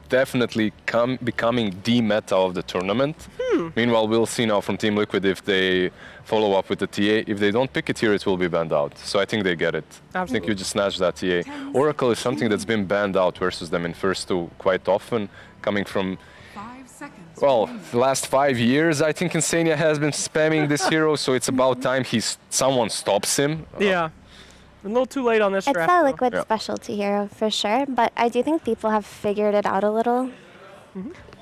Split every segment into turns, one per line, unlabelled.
definitely becoming the meta of the tournament. Meanwhile, we'll see now from Team Liquid if they follow up with the TA. If they don't pick it here, it will be banned out. So I think they get it.
Absolutely.
I think you just snatch that TA. Oracle is something that's been banned out versus them in first two quite often, coming from, well, the last 5 years, I think Insania has been spamming this hero, so it's about time someone stops him.
Yeah. A little too late on this
It's
draft.
a Liquid specialty hero for sure, but I do think people have figured it out a little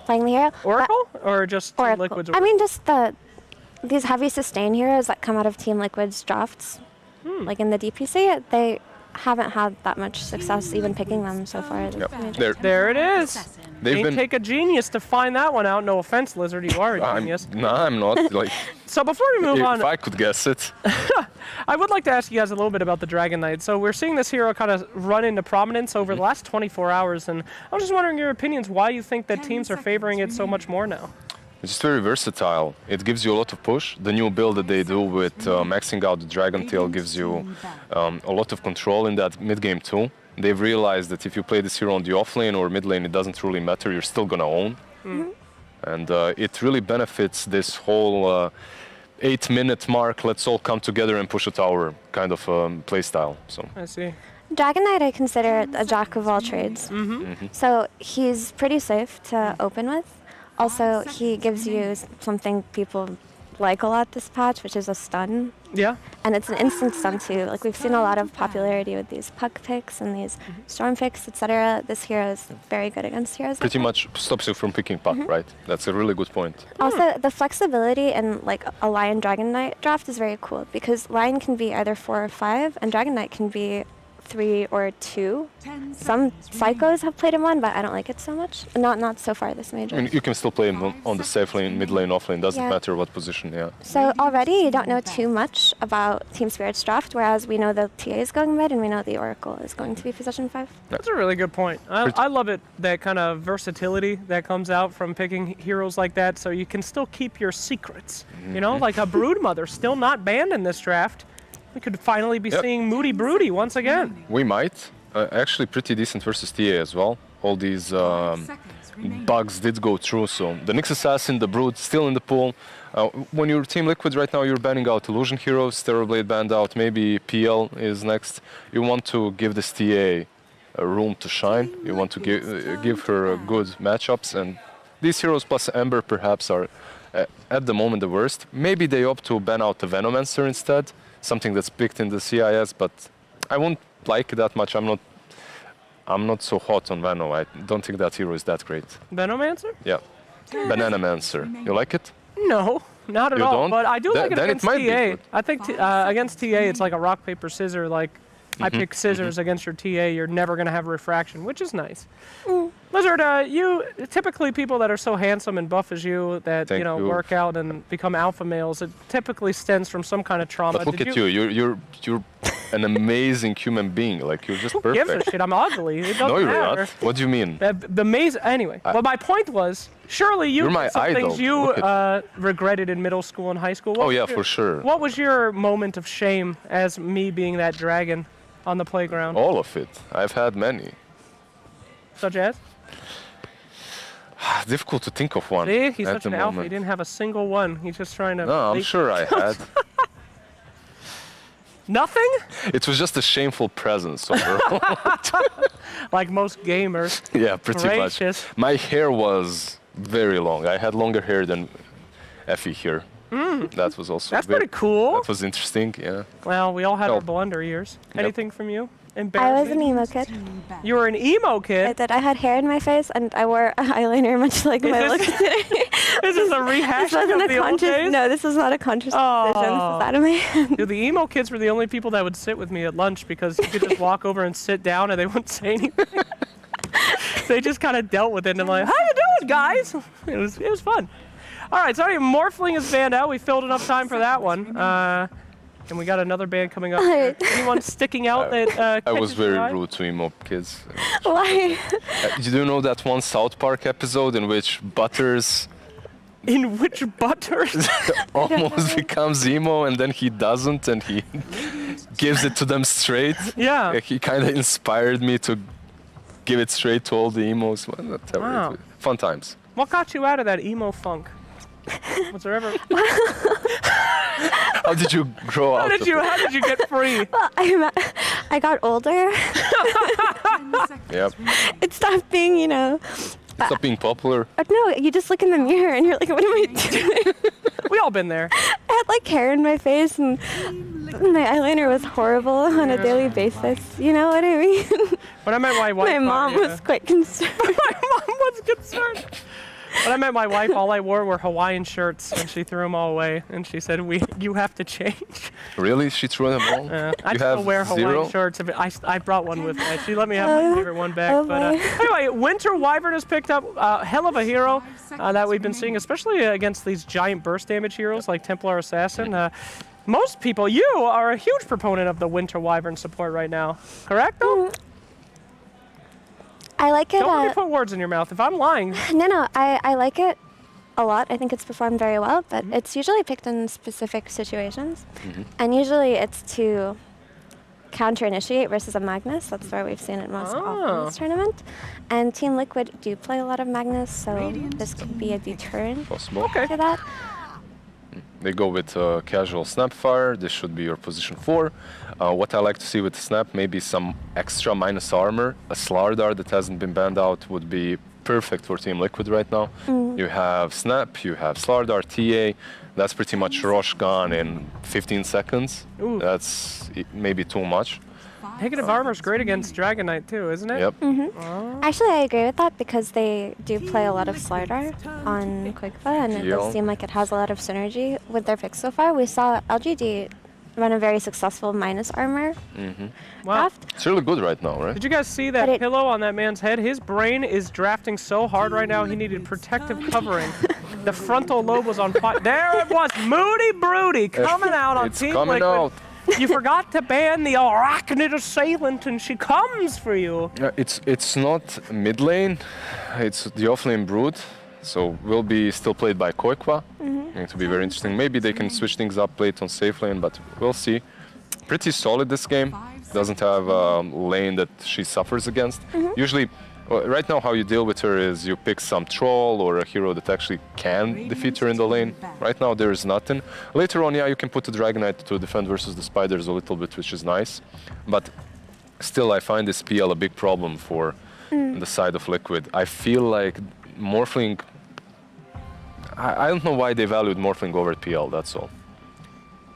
playing the hero.
Oracle or just Team
Oracle.
Liquid's?
I mean, just these heavy sustain heroes that come out of Team Liquid's drafts, like in the DPC, they haven't had that much success even picking them so far.
There
it is. They've take a genius to find that one out. No offense, Lizard, you are a genius.
No, I'm not. Like,
so before we move on,
if I could guess it,
I would like to ask you guys a little bit about the Dragon Knight. So we're seeing this hero kind of run into prominence over the last 24 hours, and I was just wondering your opinions. Why you think that teams are favoring it so much more now?
it's just very versatile. It gives you a lot of push. The new build that they do with maxing out the Dragon Tail gives you a lot of control in that mid game too. They've realized that if you play this hero on the offlane or mid lane, it doesn't really matter. You're still gonna own, and it really benefits this whole 8-minute mark. Let's all come together and push a tower kind of play style. So
I see.
Dragon Knight I consider a jack of all trades. So he's pretty safe to open with. Also, he gives you something people like a lot this patch, which is a stun.
Yeah.
And it's an instant stun too. Like we've seen a lot of popularity with these puck picks and these storm picks, etc. This hero is very good against heroes.
pretty much stops you from picking puck, right? That's a really good point.
Also, the flexibility in like a Lion Dragon Knight draft is very cool because Lion can be either 4 or 5, and Dragon Knight can be 3 or 2. Some psychos have played him on, but I don't like it so much. Not so far this major.
I mean, you can still play him on the safe lane, mid lane, off lane. Doesn't matter what position. Yeah.
So already you don't know too much about Team Spirit's draft, whereas we know the TA is going mid and we know the Oracle is going to be position 5.
That's a really good point. I love it, that kind of versatility that comes out from picking heroes like that, so you can still keep your secrets. You know, like a Broodmother, still not banned in this draft. We could finally be seeing Moody Broody once again.
We might. Actually pretty decent versus TA as well. All these bugs did go through, so the Nyx Assassin, the Brood, still in the pool. When you're Team Liquid right now, you're banning out Illusion Heroes, Terrorblade banned out, maybe PL is next. You want to give this TA a room to shine. You want to give her good matchups, and these heroes plus Ember perhaps are at the moment the worst. Maybe they opt to ban out the Venomancer instead, something that's picked in the CIS, but I won't like it that much. I'm not so hot on Venom. I don't think that hero is that great.
Venomancer?
Yeah. Bananamancer. You like it?
No, not at
You
all.
don't?
But I do like it
Then
against
it might be
TA.
good.
I think against TA, it's like a rock, paper, scissors. Like, I pick scissors against your TA, you're never going to have refraction, which is nice. Lizard, you typically people that are so handsome and buff as you that
Thank you.
work out and become alpha males, it typically stems from some kind of trauma.
But look at you. You're an amazing human being. Like, you're just
Who
perfect.
gives a shit? I'm ugly. It doesn't
No, you're
matter.
not. What do you mean?
The maze. Anyway, but my point was, surely you
You're my
did some
idol.
things you
Look
regretted in middle school and high school. What
Oh
was
yeah,
your-
for sure.
What was your moment of shame as me being that dragon on the playground?
All of it. I've had many.
Such as?
Difficult to think of one.
See, he's
at
such
the
an alpha. He
moment.
didn't have a single one. He's just trying to.
No, I'm sure I had.
Nothing?
It was just a shameful presence overall.
Like most gamers.
Yeah, pretty
Gracious.
much. My hair was very long. I had longer hair than Effie here. That was also
That's pretty cool.
That was interesting, yeah.
Well, we all had
No.
our blunder years.
Yep.
Anything from you?
I was
Embarrassing?
an emo kid.
You were an emo kid?
I did. I had hair in my face and I wore eyeliner much like my look today.
This is a
This
rehash
wasn't
of
a
the old
conscious.
days?
No, this was not a conscious decision. This is anime.
Dude, the emo kids were the only people that would sit with me at lunch because you could just walk over and sit down and they wouldn't say anything. They just kind of dealt with it and I'm like, how you doing, guys? It was fun. All right, sorry, Morphling is banned out. We filled enough time for that one. And we got another band coming up. Here. Anyone sticking out that
I was
catches your
very
eye?
rude to emo kids.
Why?
You do know that one South Park episode in which Butters
In which Butters?
almost becomes emo and then he doesn't and he gives it to them straight?
Yeah.
He kind of inspired me to give it straight to all the emos. Well, whatever.
Wow.
Fun times.
What got you out of that emo funk? Was there ever?
How did you grow
How
out
did
of
you?
it?
How did you get free?
Well, I got older.
Yep.
It stopped being, you know.
Stop being popular.
No, you just look in the mirror and you're like, what am I doing?
We all been there.
I had like hair in my face and my eyeliner was horrible on a daily basis. You know what I mean?
When I met my wife,
My mom was quite concerned.
My mom was concerned. When I met my wife, all I wore were Hawaiian shirts, and she threw them all away. And she said, "You have to change."
Really? She threw them all?
I
You
still
have
wear Hawaiian
zero?
shirts. I brought one with me. She let me have my favorite one back.
Oh
But
boy.
anyway, Winter Wyvern has picked up a hell of a hero that we've been seeing, especially against these giant burst damage heroes like Templar Assassin. Most people, you are a huge proponent of the Winter Wyvern support right now, correct? Though?
I like it.
Don't let me put words in your mouth. If I'm lying,
No, I like it a lot. I think it's performed very well, but it's usually picked in specific situations. And usually it's to counter-initiate versus a Magnus. That's where we've seen it most often in this tournament. And Team Liquid do play a lot of Magnus, so this could be a deterrent
Possible.
to that.
They go with casual Snapfire. This should be your position 4. What I like to see with Snap, maybe some extra minus armor. A Slardar that hasn't been banned out would be perfect for Team Liquid right now. You have Snap, you have Slardar, TA. That's pretty much Rosh gone in 15 seconds.
Ooh.
That's maybe too much.
negative armor is great against Dragon Knight too, isn't it?
Yep.
Actually, I agree with that because they do play a lot of Slardar on Quickfa, and it does seem like it has a lot of synergy with their picks so far. We saw LGD run a very successful minus armor
Wow.
draft.
It's really good right now, right?
Did you guys see that
But it-
pillow on that man's head? His brain is drafting so hard right now, he needed protective covering. The frontal lobe was on fire. There it was, Moody Broody coming out on
It's
Team
coming
Liquid.
out.
You forgot to ban the arachnid assailant, and she comes for you.
It's not mid lane, it's the offlane brood, so will be still played by Koikwa. Going to be very interesting. Maybe they can switch things up, play it on safe lane, but we'll see. Pretty solid this game. Doesn't have a lane that she suffers against. Usually, right now how you deal with her is you pick some troll or a hero that actually can defeat her in the lane. Right now there is nothing. Later on, yeah, you can put the Dragon Knight to defend versus the spiders a little bit, which is nice. But still, I find this PL a big problem for the side of Liquid. I feel like Morphling, I don't know why they valued Morphling over PL, that's all.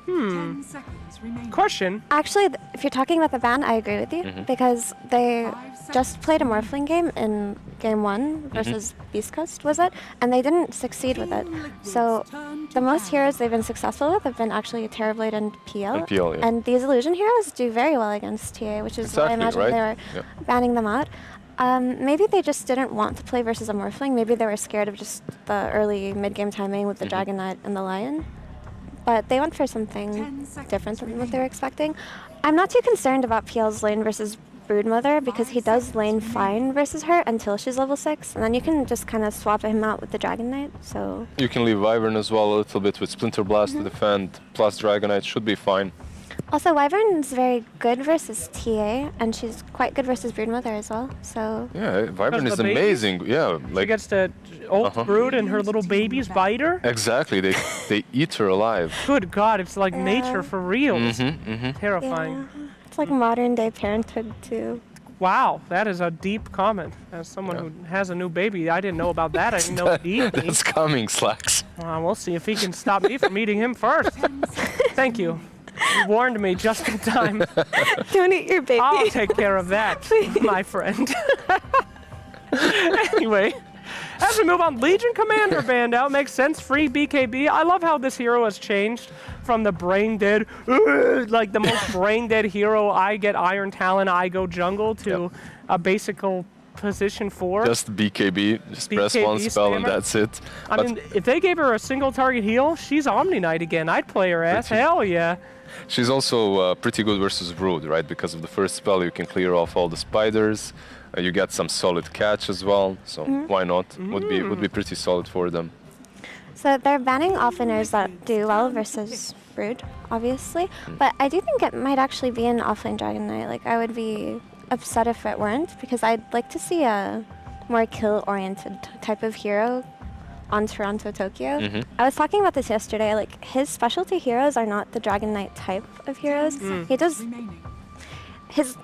10 seconds remaining.
Question.
Actually, if you're talking about the ban, I agree with you because they just played a Morphling game in game 1 versus Beastcoast, was it? And they didn't succeed with it. So the most heroes they've been successful with have been actually Terrorblade and PL.
And PL, yeah.
And these illusion heroes do very well against TA, which is why I
Exactly,
imagine
right?
they were
Yep.
banning them out. Maybe they just didn't want to play versus a Morphling. Maybe they were scared of just the early mid-game timing with the Dragon Knight and the Lion. But they went for something different than what they were expecting. I'm not too concerned about PL's lane versus Broodmother because he does lane fine versus her until she's level 6, and then you can just kind of swap him out with the Dragon Knight. So
You can leave Wyvern as well a little bit with Splinter Blast to defend, plus Dragon Knight should be fine.
also Wyvern's very good versus TA, and she's quite good versus Broodmother as well. So
Yeah, Wyvern
Because
is
the babies?
amazing. Yeah,
She
like
gets to ult brood and her little babies bite her.
exactly. They eat her alive.
Good God, it's like nature for real. It's terrifying.
yeah, it's like modern day parenthood too.
Wow, that is a deep comment. As someone who has a new baby, I didn't know about that. I didn't know deep.
That's coming, Slacks.
We'll see if he can stop me from eating him first. Thank you. You warned me just in time.
Don't eat your baby.
I'll take care of that, my friend. Anyway, as we move on, Legion Commander banned out. Makes sense. Free BKB. I love how this hero has changed from the brain dead, like the most brain dead hero. I get Iron Talon, I go jungle, to a basical position 4.
Just BKB. Just press one
BKB
spell and
spammer.
that's it.
I
But
mean, if they gave her a single target heal, she's Omni Knight again. I'd play her ass.
Pretty-
Hell yeah.
she's also pretty good versus Brood, right? Because of the first spell, you can clear off all the spiders. You get some solid catch as well. So why not? Would be pretty solid for them.
So they're banning offlaners that do well versus Brood, obviously. But I do think it might actually be an offlane Dragon Knight. Like I would be upset if it weren't, because I'd like to see a more kill-oriented type of hero on Toronto, Tokyo. I was talking about this yesterday. Like, his specialty heroes are not the Dragon Knight type of heroes. He does his.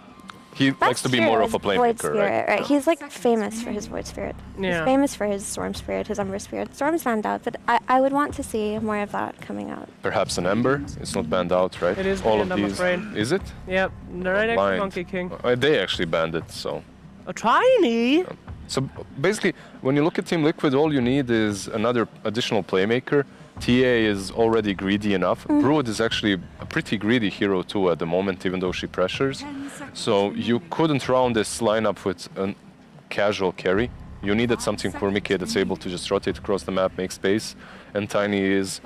He likes to be more of a
Void
playmaker,
Spirit,
right?
He's like famous for his Void Spirit.
Yeah.
He's famous for his Storm Spirit, his Ember Spirit. Storm's banned out, but I would want to see more of that coming out.
Perhaps an Ember. It's not banned out, right?
It is
All
banned,
of
I'm
these.
afraid.
Is it?
Yep, right next to
Blind.
Monkey King.
They actually banned it, so.
A tiny.
So basically, when you look at Team Liquid, all you need is another additional playmaker. TA is already greedy enough. Brood is actually a pretty greedy hero too at the moment, even though she pressures. So you couldn't round this lineup with a casual carry. You needed something for Mickey that's able to just rotate across the map, make space, and Tiny is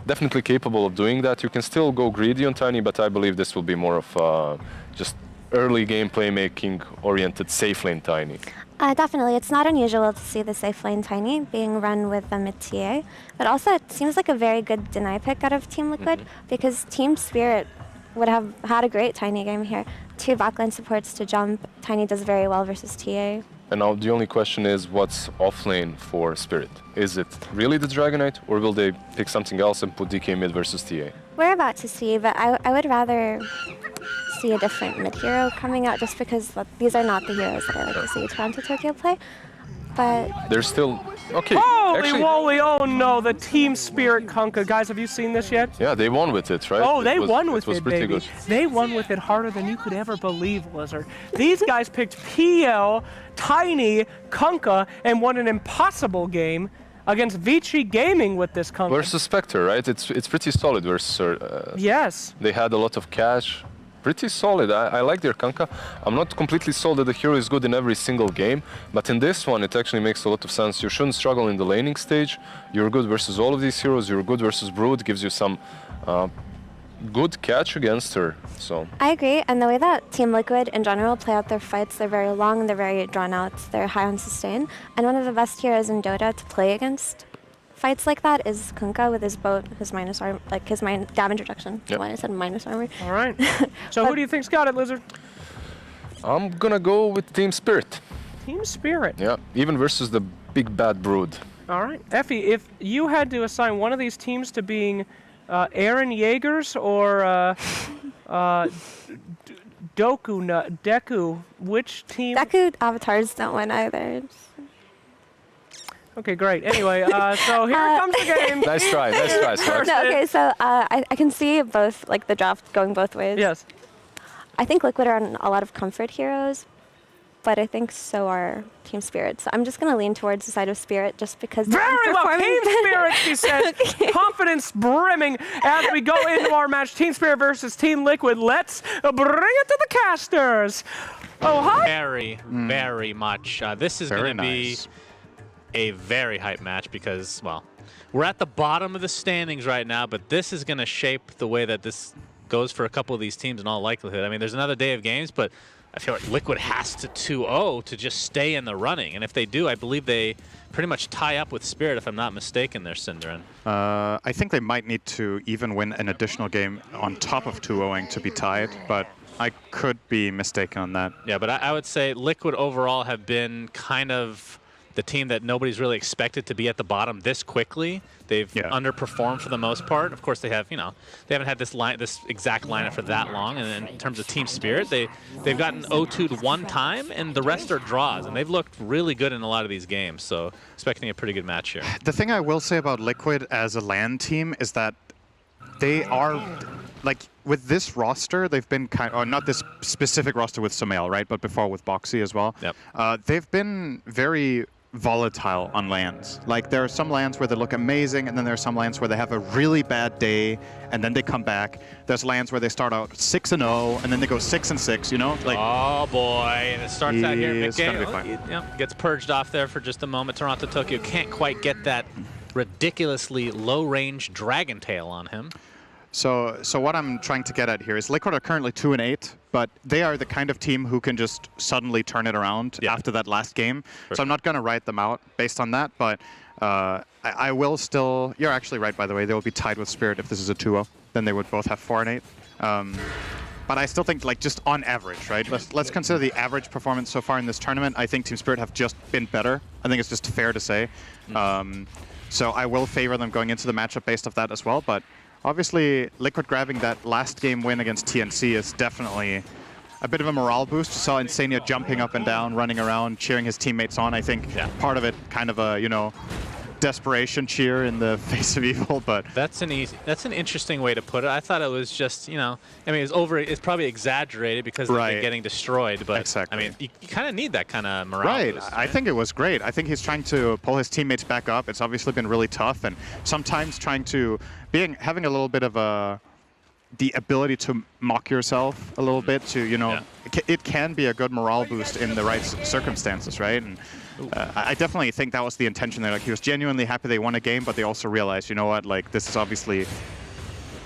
definitely capable of doing that. You can still go greedy on Tiny, but I believe this will be more of just early game playmaking oriented safe lane Tiny.
Definitely. It's not unusual to see the safe lane Tiny being run with the mid TA, but also it seems like a very good deny pick out of Team Liquid, because Team Spirit would have had a great Tiny game here. 2 backline supports to jump. Tiny does very well versus TA.
And now the only question is, what's off lane for Spirit? Is it really the Dragon Knight, or will they pick something else and put DK mid versus TA?
We're about to see, but I would rather see a different mid hero coming out, just because these are not the heroes that I like to see Toronto Tokyo play. But
There's still... Okay,
Holy
actually...
moly, oh no, the Team Spirit Kunkka. Guys, have you seen this yet?
Yeah, they won with it, right?
Oh, they won with
it. Was
it,
pretty
baby.
good.
They won with it harder than you could ever believe, Lizard. These guys picked PL, Tiny, Kunkka, and won an impossible game against Vici Gaming with this Kunkka.
Versus Spectre, right? It's pretty solid versus...
Yes.
They had a lot of cash. Pretty solid. I like their Kunkka. I'm not completely sold that the hero is good in every single game, but in this one it actually makes a lot of sense. You shouldn't struggle in the laning stage. You're good versus all of these heroes. You're good versus Brood. Gives you some good catch against her. So
I agree, and the way that Team Liquid in general play out their fights, they're very long, they're very drawn out, they're high on sustain, and one of the best heroes in Dota to play against fights like that is Kunkka with his boat, his minus armor, like his damage reduction.
Yep.
Why I said minus armor.
All right. So who do you think's got it, Lizard?
I'm gonna go with Team Spirit.
Team Spirit.
Yeah, even versus the big bad Brood.
All right. Effie, if you had to assign one of these teams to being Aaron Jaegers or Deku, which team?
Deku avatars don't win either.
Okay, great. Anyway, so here comes the game.
Nice try, Sparks.
No, okay, so I can see both, like the draft going both ways.
Yes.
I think Liquid are on a lot of comfort heroes, but I think so are Team Spirit. So I'm just going to lean towards the side of Spirit just because they're
Very well,
performing
Team
better.
Spirit, she says. Confidence brimming as we go into our match. Team Spirit versus Team Liquid. Let's bring it to the casters. Oh, hi.
Very much. This is going to be a very hype match because, well, we're at the bottom of the standings right now, but this is going to shape the way that this goes for a couple of these teams in all likelihood. I mean, there's another day of games, but I feel like Liquid has to 2-0 to just stay in the running. And if they do, I believe they pretty much tie up with Spirit, if I'm not mistaken, there, Synderen.
I think they might need to even win an additional game on top of 2-0ing to be tied, but I could be mistaken on that.
Yeah, but I would say Liquid overall have been kind of the team that nobody's really expected to be at the bottom this quickly. They've underperformed for the most part. Of course, they have, they haven't had this exact lineup for that long. And in terms of team spirit, they've gotten 0-2'd one time, and the rest are draws. And they've looked really good in a lot of these games. So expecting a pretty good match here.
The thing I will say about Liquid as a LAN team is that they are, like, with this roster, they've been not this specific roster with Sumail, right? But before with Boxy as well.
Yep.
They've been very volatile on lands. Like, there are some lands where they look amazing, and then there are some lands where they have a really bad day, and then they come back. There's lands where they start out 6-0, and then they go 6-6, Like,
oh boy, and it starts out here.
It's gonna be fun.
Gets purged off there for just a moment. Toronto Tokyo can't quite get that ridiculously low-range Dragon Tail on him.
So what I'm trying to get at here is Liquid are currently 2-8, but they are the kind of team who can just suddenly turn it around after that last game.
Sure.
So I'm not going to write them out based on that, but I will still... You're actually right, by the way. They will be tied with Spirit if this is a 2-0. Then they would both have 4-8. But I still think, like, just on average, right? Let's consider the average performance so far in this tournament. I think Team Spirit have just been better. I think it's just fair to say. So I will favor them going into the matchup based off that as well. But obviously, Liquid grabbing that last game win against TNC is definitely a bit of a morale boost. You saw Insania jumping up and down, running around, cheering his teammates on. I think part of it kind of a, you know, desperation cheer in the face of evil, but
that's an interesting way to put it. I thought it was just, you know, I mean, it's probably exaggerated because they're getting destroyed, but I mean, you kind of need that kind of morale boost, right? I
think it was great. I think he's trying to pull his teammates back up. It's obviously been really tough, and sometimes having a little bit of the ability to mock yourself a little bit to, you know, it can be a good morale boost in the right circumstances, right? And I definitely think that was the intention there. Like, he was genuinely happy they won a game, but they also realized, you know what, like, this is obviously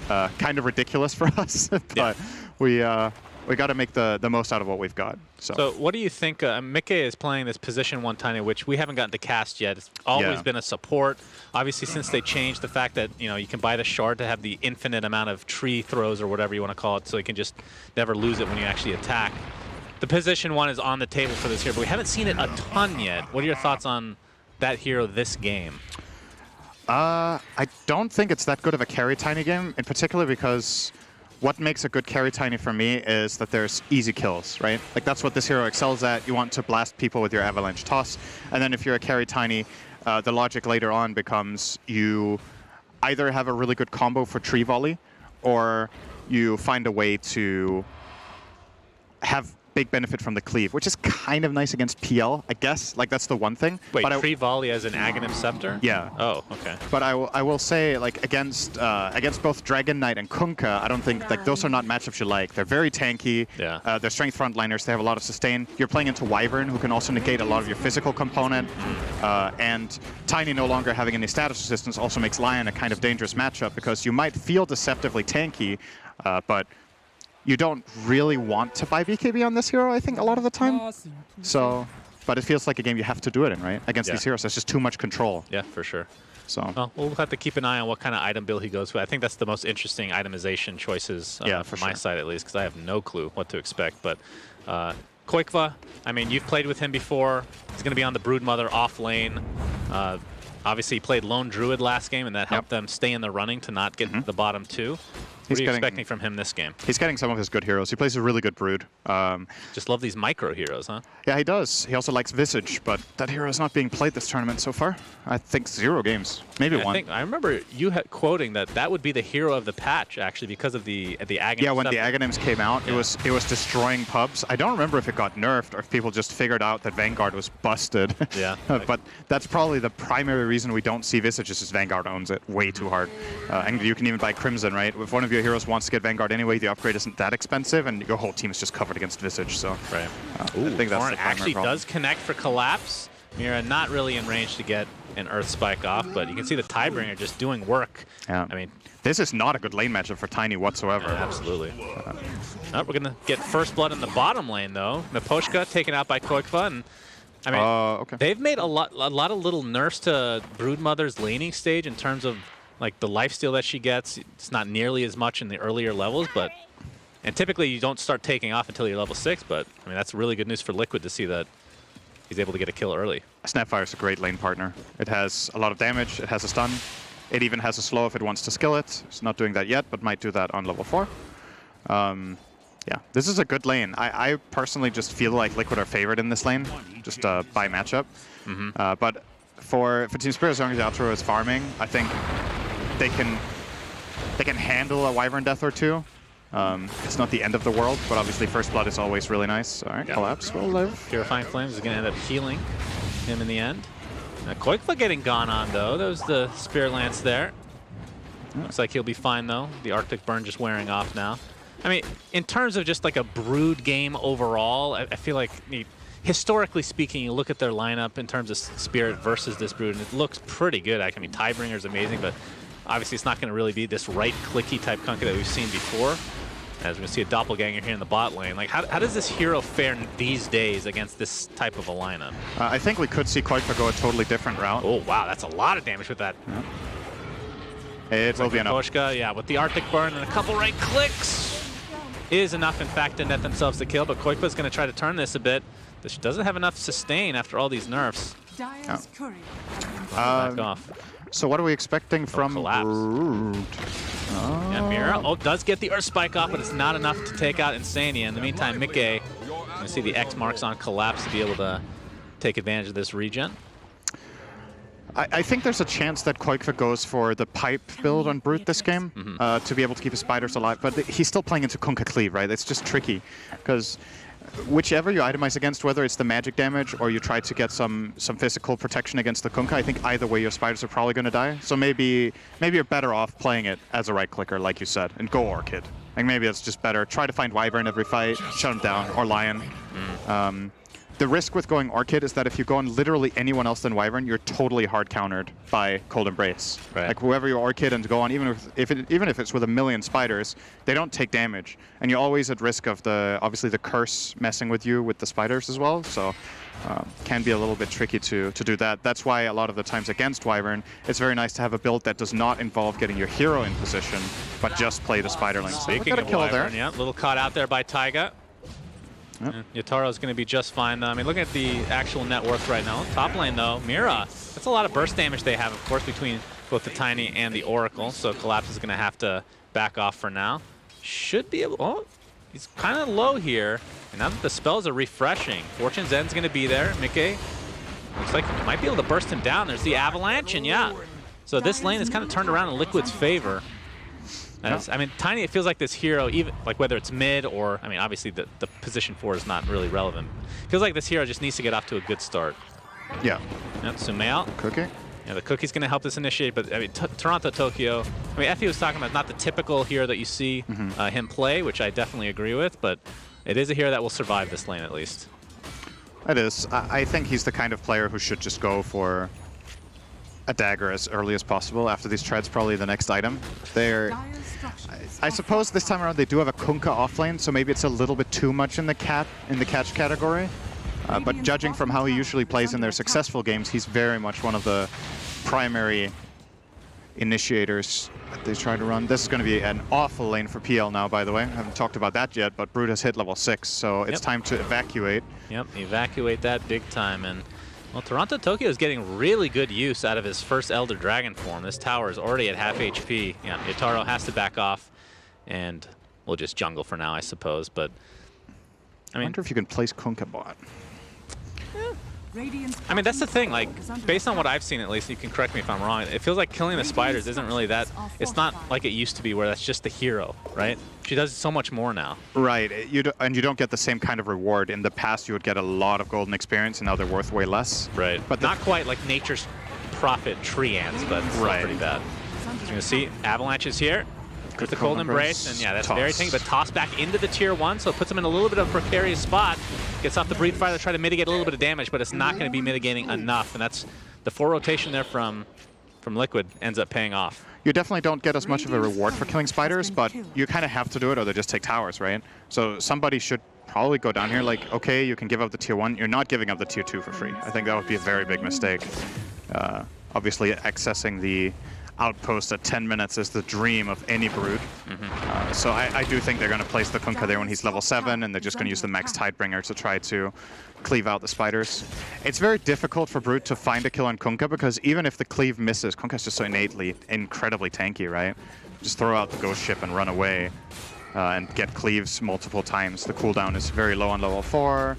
kind of ridiculous for us, but we got to make the most out of what we've got.
So what do you think? Mikke is playing this position 1 Tiny, which we haven't gotten to cast yet. It's always been a support. Obviously, since they changed the fact that, you know, you can buy the shard to have the infinite amount of tree throws or whatever you want to call it, so you can just never lose it when you actually attack. The position 1 is on the table for this hero, but we haven't seen it a ton yet. What are your thoughts on that hero this game?
I don't think it's that good of a carry Tiny game, in particular because what makes a good carry Tiny for me is that there's easy kills, right? Like, that's what this hero excels at. You want to blast people with your avalanche toss, and then if you're a carry Tiny, the logic later on becomes you either have a really good combo for tree volley, or you find a way to have big benefit from the cleave, which is kind of nice against PL, I guess. Like, that's the one thing.
Wait, but tree volley as an Aghanim Scepter?
Yeah.
Oh, okay.
But I will say, like, against both Dragon Knight and Kunkka, I don't think, like, those are not matchups you like. They're very tanky.
Yeah.
They're strength frontliners. They have a lot of sustain. You're playing into Wyvern, who can also negate a lot of your physical component. And Tiny no longer having any status resistance also makes Lion a kind of dangerous matchup, because you might feel deceptively tanky, but you don't really want to buy BKB on this hero, I think, a lot of the time. So, but it feels like a game you have to do it in, right? Against these heroes, there's just too much control.
Yeah, for sure.
So,
well, we'll have to keep an eye on what kind of item build he goes with. I think that's the most interesting itemization choices from my side, at least, because I have no clue what to expect. But Koikva, I mean, you've played with him before. He's going to be on the Broodmother off lane. Obviously, he played Lone Druid last game, and that helped them stay in the running to not get the bottom 2. What are you expecting from him this game?
He's getting some of his good heroes. He plays a really good Brood.
Just love these micro heroes, huh?
Yeah, he does. He also likes Visage, but that hero is not being played this tournament so far. I think 0 games, maybe 1.
I remember you quoting that would be the hero of the patch, actually, because of the Aghanim.
Yeah, when the Aghanims came out, it was destroying pubs. I don't remember if it got nerfed or if people just figured out that Vanguard was busted.
Yeah.
But that's probably the primary reason we don't see Visage is just Vanguard owns it way too hard. And you can even buy Crimson, right? If one of your heroes wants to get Vanguard anyway, the upgrade isn't that expensive, and your whole team is just covered against Visage. So
right.
I think that's the
actually
problem.
Does connect for Collapse. Mira not really in range to get an Earth Spike off, but you can see the Tidebringer just doing work.
Yeah.
I mean,
this is not a good lane matchup for Tiny whatsoever.
Absolutely. We're going to get first blood in the bottom lane, though. Miposhka taken out by Koikva. And I mean, they've made a lot of little nerfs to Broodmother's laning stage in terms of, like, the lifesteal that she gets. It's not nearly as much in the earlier levels, and typically you don't start taking off until you're level 6, but I mean, that's really good news for Liquid to see that he's able to get a kill early.
Snapfire is a great lane partner. It has a lot of damage, it has a stun, it even has a slow if it wants to skill it. It's not doing that yet, but might do that on level 4. Yeah, this is a good lane. I personally just feel like Liquid are favored in this lane, just by matchup. But for Team Spirit, as long as the outro is farming, I think they can handle a Wyvern death or 2. It's not the end of the world, but obviously First Blood is always really nice. All right, Collapse will live.
Purifying Flames is going to end up healing him in the end. Koikva getting gone on, though. That was the Spirit Lance there. Looks like he'll be fine, though. The Arctic Burn just wearing off now. I mean, in terms of just like a Brood game overall, I feel like, historically speaking, you look at their lineup in terms of Spirit versus this Brood, and it looks pretty good. I mean, Tidebringer's amazing, but obviously it's not going to really be this right-clicky type Kunkka that we've seen before. As we're going to see a Doppelganger here in the bot lane. Like, how does this hero fare these days against this type of a lineup?
I think we could see Koikva go a totally different route.
Oh, wow, that's a lot of damage with that.
It will be enough.
Koshka, yeah, with the Arctic Burn and a couple right clicks. is enough, in fact, to net themselves the kill, but Koikva's going to try to turn this a bit. This doesn't have enough sustain after all these nerfs.
Dire's courier.
Back off.
So what are we expecting from
collapse.
Brood?
And Mira, does get the Earth Spike off, but it's not enough to take out Insania. In the meantime, Mikke, you see the X marks on Collapse to be able to take advantage of this regen.
I think there's a chance that Koikva goes for the pipe build on Brute this game to be able to keep his spiders alive, but he's still playing into Kunkka Cleave, right? It's just tricky, because whichever you itemize against, whether it's the magic damage or you try to get some physical protection against the Kunkka, I think either way your spiders are probably going to die. So maybe you're better off playing it as a right-clicker, like you said, and go Orchid. Like maybe it's just better. Try to find Wyvern every fight, shut him down, or Lion. The risk with going Orchid is that if you go on literally anyone else than Wyvern, you're totally hard countered by Cold Embrace.
Right.
Like whoever you Orchid and go on, even if it's with 1,000,000 spiders, they don't take damage, and you're always at risk of obviously the curse messing with you with the spiders as well. So can be a little bit tricky to do that. That's why a lot of the times against Wyvern, it's very nice to have a build that does not involve getting your hero in position, but just play the spiderling. So we got a kill there.
Yeah, little caught out there by Taiga.
Yep.
Yataro's going to be just fine, though. I mean, looking at the actual net worth right now. Top lane, though, Mira. That's a lot of burst damage they have, of course, between both the Tiny and the Oracle. So Collapse is going to have to back off for now. Should be able... Oh, he's kind of low here. And now that the spells are refreshing, Fortune's End's going to be there. Mikke looks like he might be able to burst him down. There's the Avalanche, and yeah. So this lane is kind of turned around in Liquid's favor. I mean, Tiny, it feels like this hero, even like whether it's mid or, I mean, obviously the position 4 is not really relevant. Feels like this hero just needs to get off to a good start.
Yeah.
Yep, Sumail.
Cookie.
Yeah, the Cookie's going to help this initiate, but I mean, Toronto, Tokyo. I mean, Effie was talking about not the typical hero that you see him play, which I definitely agree with, but it is a hero that will survive this lane at least.
It is. I think he's the kind of player who should just go for a dagger as early as possible. After these treads, probably the next item. I suppose this time around they do have a Kunkka offlane, so maybe it's a little bit too much in the catch category. But judging from how he usually plays in their successful games, he's very much one of the primary initiators that they try to run. This is going to be an awful lane for PL now, by the way. I haven't talked about that yet, but Brood has hit level 6, so it's time to evacuate.
Yep, evacuate that big time. And well, Toronto Tokyo is getting really good use out of his first Elder Dragon form. This tower is already at half HP. Yeah, Yataro has to back off, and we'll just jungle for now, I suppose. But I
wonder if you can place Kunkka bot.
I mean, that's the thing, like, based on what I've seen at least, you can correct me if I'm wrong, it feels like killing the spiders isn't really that, it's not like it used to be where that's just the hero, right? She does so much more now.
Right, and you don't get the same kind of reward. In the past, you would get a lot of golden experience, and now they're worth way less.
Right, but not quite like Nature's Prophet tree ants, but it's still pretty bad. You're going to see Avalanches here. With the Cold Embrace, and yeah, that's very tanky, but toss back into the tier 1, so it puts him in a little bit of a precarious spot. Gets off the Breed Fire to try to mitigate a little bit of damage, but it's not going to be mitigating enough, and that's the 4 rotation there from Liquid ends up paying off.
You definitely don't get as much of a reward for killing spiders, but you kind of have to do it or they just take towers, right? So somebody should probably go down here like, okay, you can give up the tier 1, you're not giving up the tier 2 for free. I think that would be a very big mistake. Obviously accessing the outpost at 10 minutes is the dream of any Brood. So I do think they're going to place the Kunkka there when he's level 7, and they're just going to use the Max Tidebringer to try to cleave out the spiders. It's very difficult for Brood to find a kill on Kunkka, because even if the cleave misses, Kunkka's just so innately incredibly tanky, right? Just throw out the Ghost Ship and run away and get cleaves multiple times. The cooldown is very low on level 4.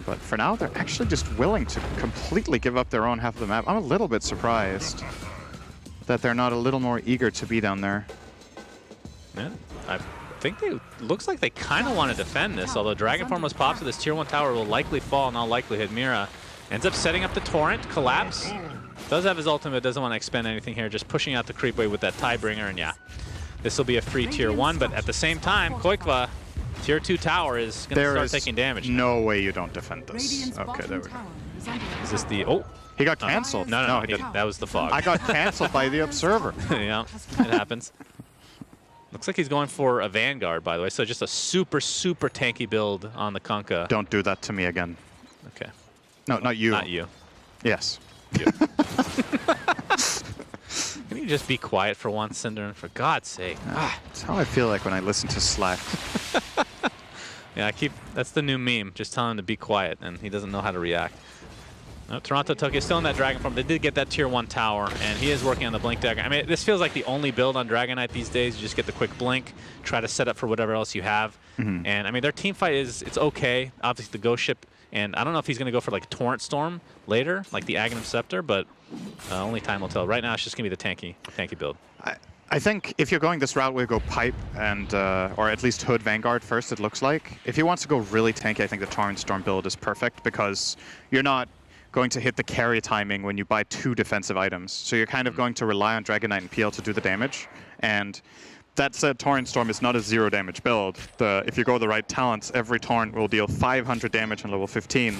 But for now, they're actually just willing to completely give up their own half of the map. I'm a little bit surprised that they're not a little more eager to be down there.
Yeah, I think looks like they kind of want to defend this, although Dragon Form was popped, so this tier 1 tower will likely fall in all likelihood. Mira ends up setting up the Torrent, Collapse. Does have his ultimate, doesn't want to expend anything here, just pushing out the creep wave with that Tidebringer, and yeah, this will be a free tier 1, but at the same time, Koikva, tier 2 tower is going to start taking damage.
No way you don't defend this. Okay, there we go.
Is this the... Oh!
He got cancelled.
No, he didn't. That was the fog.
I got cancelled by the Observer.
Yeah, it happens. Looks like he's going for a Vanguard, by the way, so just a super, super tanky build on the Kunkka.
Don't do that to me again.
Okay.
No, not you.
Not you.
Yes.
You. Can you just be quiet for once, Cinder? For God's sake.
That's how I feel like when I listen to Slack.
Yeah, that's the new meme. Just telling him to be quiet, and he doesn't know how to react. No, Toronto Tokyo still in that Dragon form. They did get that tier 1 tower, and he is working on the Blink Dagger. I mean, this feels like the only build on Dragon Knight these days. You just get the quick Blink, try to set up for whatever else you have. And I mean, their team fight it's okay. Obviously, the Ghost Ship, and I don't know if he's going to go for like Torrent Storm later, like the Aghanim Scepter, but only time will tell. Right now, it's just going to be the tanky build.
I think if you're going this route, we'll go Pipe and or at least Hood Vanguard first, it looks like. If he wants to go really tanky, I think the Torrent Storm build is perfect because you're not going to hit the carry timing when you buy 2 defensive items. So you're kind of going to rely on Dragon Knight and PL to do the damage. And that said, Torrent Storm is not a 0 damage build. If you go the right talents, every Torrent will deal 500 damage on level 15.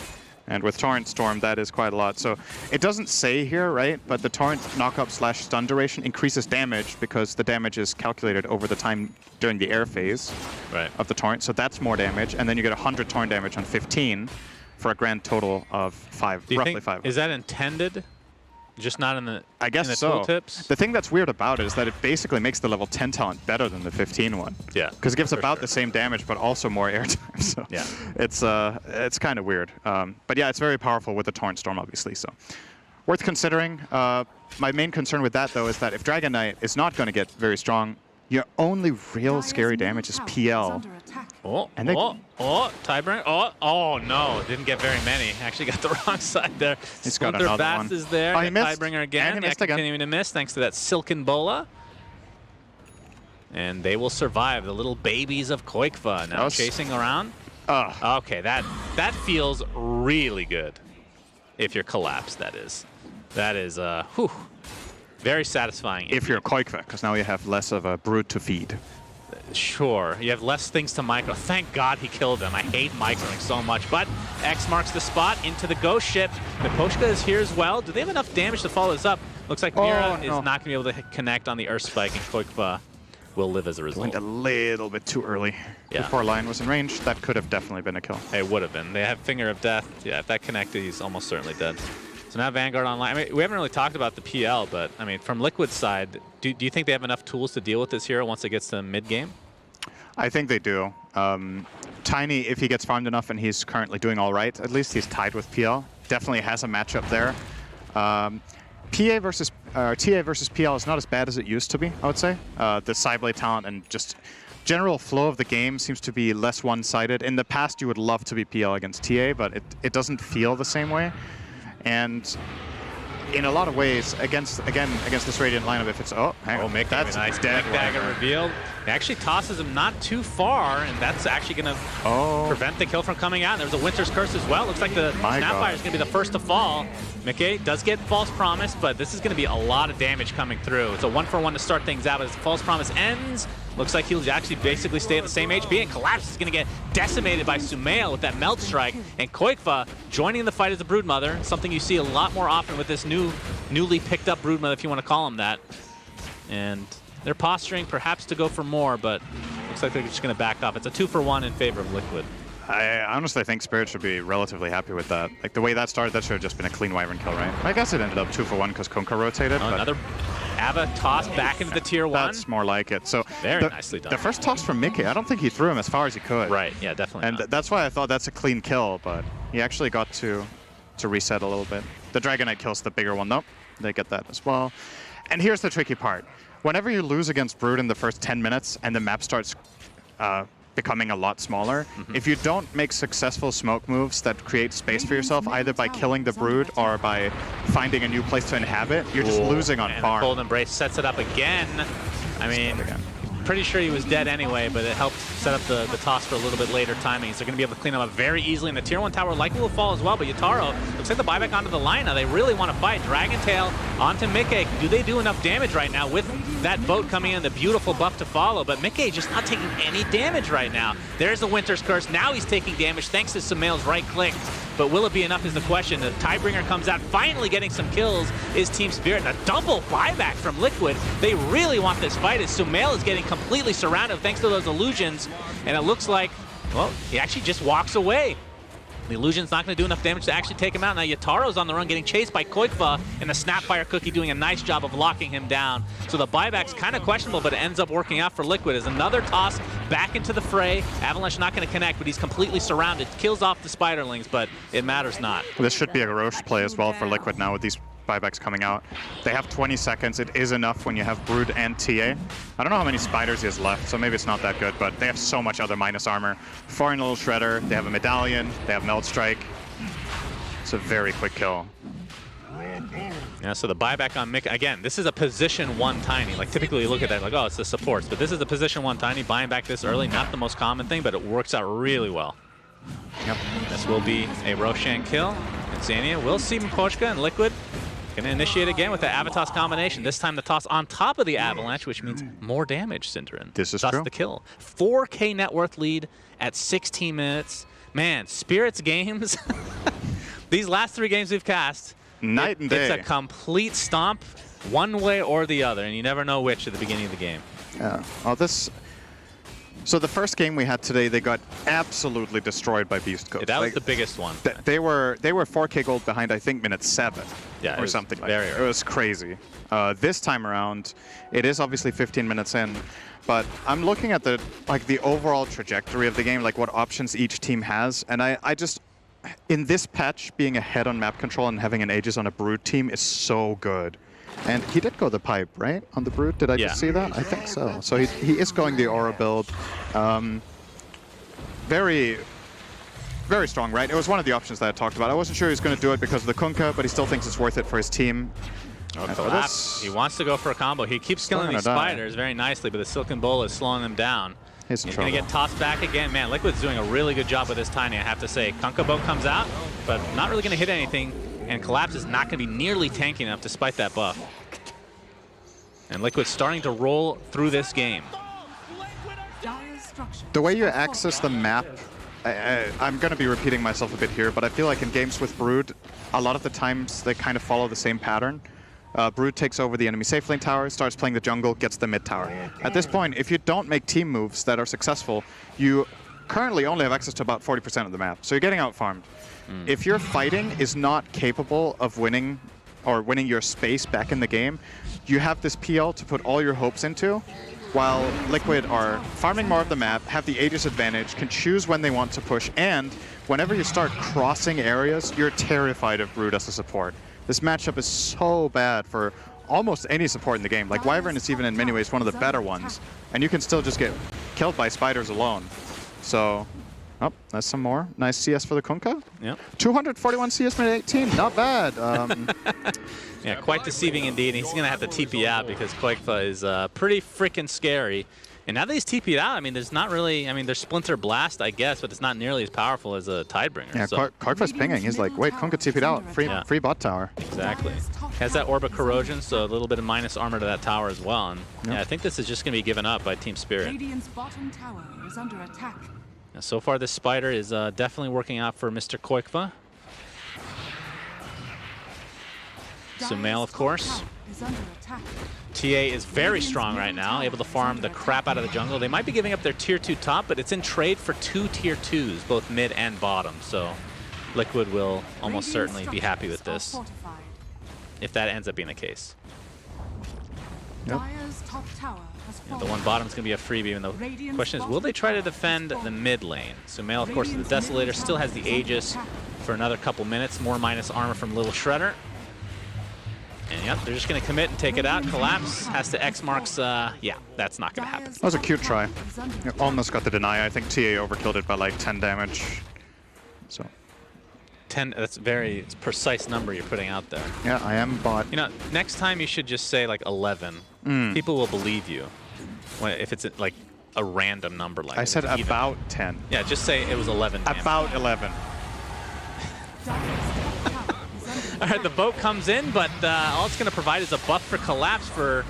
And with Torrent Storm, that is quite a lot. So it doesn't say here, right? But the Torrent knockup / stun duration increases damage because the damage is calculated over the time during the air phase of the Torrent. So that's more damage. And then you get 100 Torrent damage on 15 for a grand total of roughly 5.
Is that intended? Just not in the
I guess so.
tooltips?
The thing that's weird about it is that it basically makes the level 10 talent better than the 15 one.
Yeah.
Because it gives about the same damage, but also more airtime. So
yeah.
It's kind of weird. But yeah, it's very powerful with the Torrent Storm, obviously. So worth considering. My main concern with that, though, is that if Dragon Knight is not going to get very strong, your only real scary damage is PL.
And Tiebreaker. Oh no, didn't get very many. Actually got the wrong side there.
He's got another
Fast
one.
is there.
Oh, he missed.
Tiebreaker again.
And he missed again.
Continuing to miss thanks to that Silken Bola. And they will survive. The little babies of Koikva now chasing around. Okay, that feels really good. If you're collapsed, that is. That is very satisfying.
If you're Koikva, because now you have less of a brood to feed.
Sure, you have less things to micro. Thank God he killed them. I hate microing so much. But X marks the spot into the Ghost Ship. Mikoshka is here as well. Do they have enough damage to follow this up? Looks like Mira is not going to be able to connect on the Earth Spike, and Koikva will live as a result.
Went a little bit too early.
Yeah.
Before Lion was in range, that could have definitely been a kill.
It would have been. They have Finger of Death. Yeah, if that connected, he's almost certainly dead. So now Vanguard online. I mean, we haven't really talked about the PL, but I mean, from Liquid's side, do you think they have enough tools to deal with this hero once it gets to mid-game?
I think they do. Tiny, if he gets farmed enough, and he's currently doing all right, at least he's tied with PL. Definitely has a matchup there. TA versus PL is not as bad as it used to be, I would say. The Cyblade talent and just general flow of the game seems to be less one-sided. In the past, you would love to be PL against TA, but it doesn't feel the same way. And in a lot of ways, against this Radiant lineup, if it's that's
nice
dead.
Dagger revealed. It actually tosses him not too far, and that's actually going to prevent the kill from coming out. And there's a Winter's Curse as well. Looks like the Snapfire is going to be the first to fall. Mickey does get False Promise, but this is going to be a lot of damage coming through. It's a 1-for-1 to start things out. As the False Promise ends, looks like he'll actually basically stay at the same HP, and Collapse is going to get decimated by Sumail with that Melt Strike. And Koikva joining the fight as a Broodmother, something you see a lot more often with this newly picked up Broodmother, if you want to call him that. And they're posturing perhaps to go for more, but looks like they're just going to back off. It's a 2-for-1 in favor of Liquid.
I honestly think Spirit should be relatively happy with that. Like, the way that started, that should have just been a clean Wyvern kill, right? I guess it ended up 2-for-1 because Kunkka rotated.
Oh, another Ava toss back into the tier 1.
That's more like it. So
very nicely done.
The first toss from Mickey, I don't think he threw him as far as he could.
Right, yeah, definitely
And that's why I thought that's a clean kill, but he actually got to reset a little bit. The Dragon Knight kills the bigger one, though. They get that as well. And here's the tricky part. Whenever you lose against Brood in the first 10 minutes and the map starts becoming a lot smaller, if you don't make successful smoke moves that create space for yourself, either by killing the Brood or by finding a new place to inhabit, you're just losing on farm.
Cold Embrace sets it up again. I mean, pretty sure he was dead anyway, but it helped set up the toss for a little bit later timing. So they're going to be able to clean him up very easily, and the tier 1 tower likely will fall as well, but Yataro looks like the buyback onto the line now. They really want to fight. Dragon Tail onto Mickey. Do they do enough damage right now with that boat coming in, the beautiful buff to follow? But Mickey just not taking any damage right now. There's the Winter's Curse. Now he's taking damage thanks to Sumail's right click. But will it be enough is the question. The Tidebringer comes out, finally getting some kills, is Team Spirit. And a double buyback from Liquid. They really want this fight as Sumail is getting completely surrounded thanks to those illusions. And it looks like, well, he actually just walks away. The illusion's not going to do enough damage to actually take him out. Now Yataro's on the run, getting chased by Koikfa, and the Snapfire Cookie doing a nice job of locking him down. So the buyback's kind of questionable, but it ends up working out for Liquid as another toss back into the fray. Avalanche not going to connect, but he's completely surrounded. Kills off the Spiderlings, but it matters not.
This should be a Roche play as well for Liquid now with these buybacks coming out. They have 20 seconds. It is enough when you have Brood and TA. I don't know how many spiders he has left, so maybe it's not that good, but they have so much other minus armor. Foreign Little Shredder, they have a Medallion, they have Meld Strike. It's a very quick kill.
Yeah, so the buyback on Mick, again, this is a position 1 tiny. Like typically you look at that like, oh, it's the supports, but this is a position 1 tiny. Buying back this early, not the most common thing, but it works out really well.
Yep.
This will be a Roshan kill. And Zania will see Mipochka and Liquid. Gonna initiate again with the Avatos combination. This time the toss on top of the Avalanche, which means more damage, Synderen.
This is
Thus
true.
the kill. 4K net worth lead at 16 minutes. Man, Spirits games. These last 3 games we've cast.
Night and day.
It's a complete stomp one way or the other, and you never know which at the beginning of the game.
Yeah. Well, so the first game we had today, they got absolutely destroyed by beastcoast.
Yeah, that was the biggest one.
They were 4K gold behind, I think, minute 7.
Yeah,
or something like that. It was crazy. This time around, it is obviously 15 minutes in, but I'm looking at the overall trajectory of the game, like what options each team has, and I just, in this patch, being ahead on map control and having an Aegis on a Brood team is so good. And he did go the pipe, right? On the Brood? Did I just see that? I think so. So he is going the Aura build. Very, very strong, right? It was one of the options that I talked about. I wasn't sure he was going to do it because of the Kunkka, but he still thinks it's worth it for his team.
Oh, collapse. He wants to go for a combo. He keeps killing these spiders very nicely, but the Silken Bowl is slowing them down. He's going to get tossed back again. Man, Liquid's doing a really good job with this Tiny, I have to say. Kunkka Boat comes out, but not really going to hit anything. And Collapse is not going to be nearly tanky enough despite that buff. And Liquid's starting to roll through this game.
The way you access the map, I'm going to be repeating myself a bit here, but I feel like in games with Brood, a lot of the times they kind of follow the same pattern. Brood takes over the enemy safe lane tower, starts playing the jungle, gets the mid tower. At this point, if you don't make team moves that are successful, you currently only have access to about 40% of the map. So you're getting out-farmed. If your fighting is not capable of winning or winning your space back in the game, you have this PL to put all your hopes into, while Liquid are farming more of the map, have the Aegis advantage, can choose when they want to push, and whenever you start crossing areas, you're terrified of Brood as a support. This matchup is so bad for almost any support in the game. Like Wyvern is even in many ways one of the better ones, and you can still just get killed by spiders alone. So, oh, that's some more. Nice CS for the Kunkka.
Yep.
241 CS minute 18, not bad.
Yeah, quite deceiving indeed. He's going to have to TP out because Koikfa is pretty freaking scary. And now that he's TP'd out, I mean, there's not really, I mean, there's Splinter Blast, I guess, but it's not nearly as powerful as a Tidebringer.
Yeah,
so.
Koikfa's pinging. He's like, wait, Kunkka TP'd out. Free bot tower.
Exactly. Has that Orb of Corrosion, so a little bit of minus armor to that tower as well. And yeah, I think this is just going to be given up by Team Spirit.
Radiant's bottom tower is under attack.
Now, so far, this Spider is definitely working out for Mr. Koikfa. Sumail, of course. TA is very strong right now, able to farm the crap out of the jungle. They might be giving up their tier 2 top, but it's in trade for 2 tier 2s, both mid and bottom. So Liquid will almost certainly be happy with this, if that ends up being the case.
Yep.
Yeah, the one bottom is going to be a freebie, and the question is, will they try to defend the mid lane? Sumail, of course, the Desolator, still has the Aegis for another couple minutes. More minus armor from Little Shredder. And yep, they're just going to commit and take it out. Collapse has to X marks. Yeah, that's not going to happen.
That was a cute try. You almost got the deny. I think TA overkilled it by like 10 damage. So
10, that's very precise number you're putting out there.
Yeah, I am bot.
You know, next time you should just say like 11. People will believe you if it's like a random number like that.
I said about 10.
Yeah, just say it was 11.
About 11.
All right, the boat comes in, but all it's going to provide is a buff for Collapse for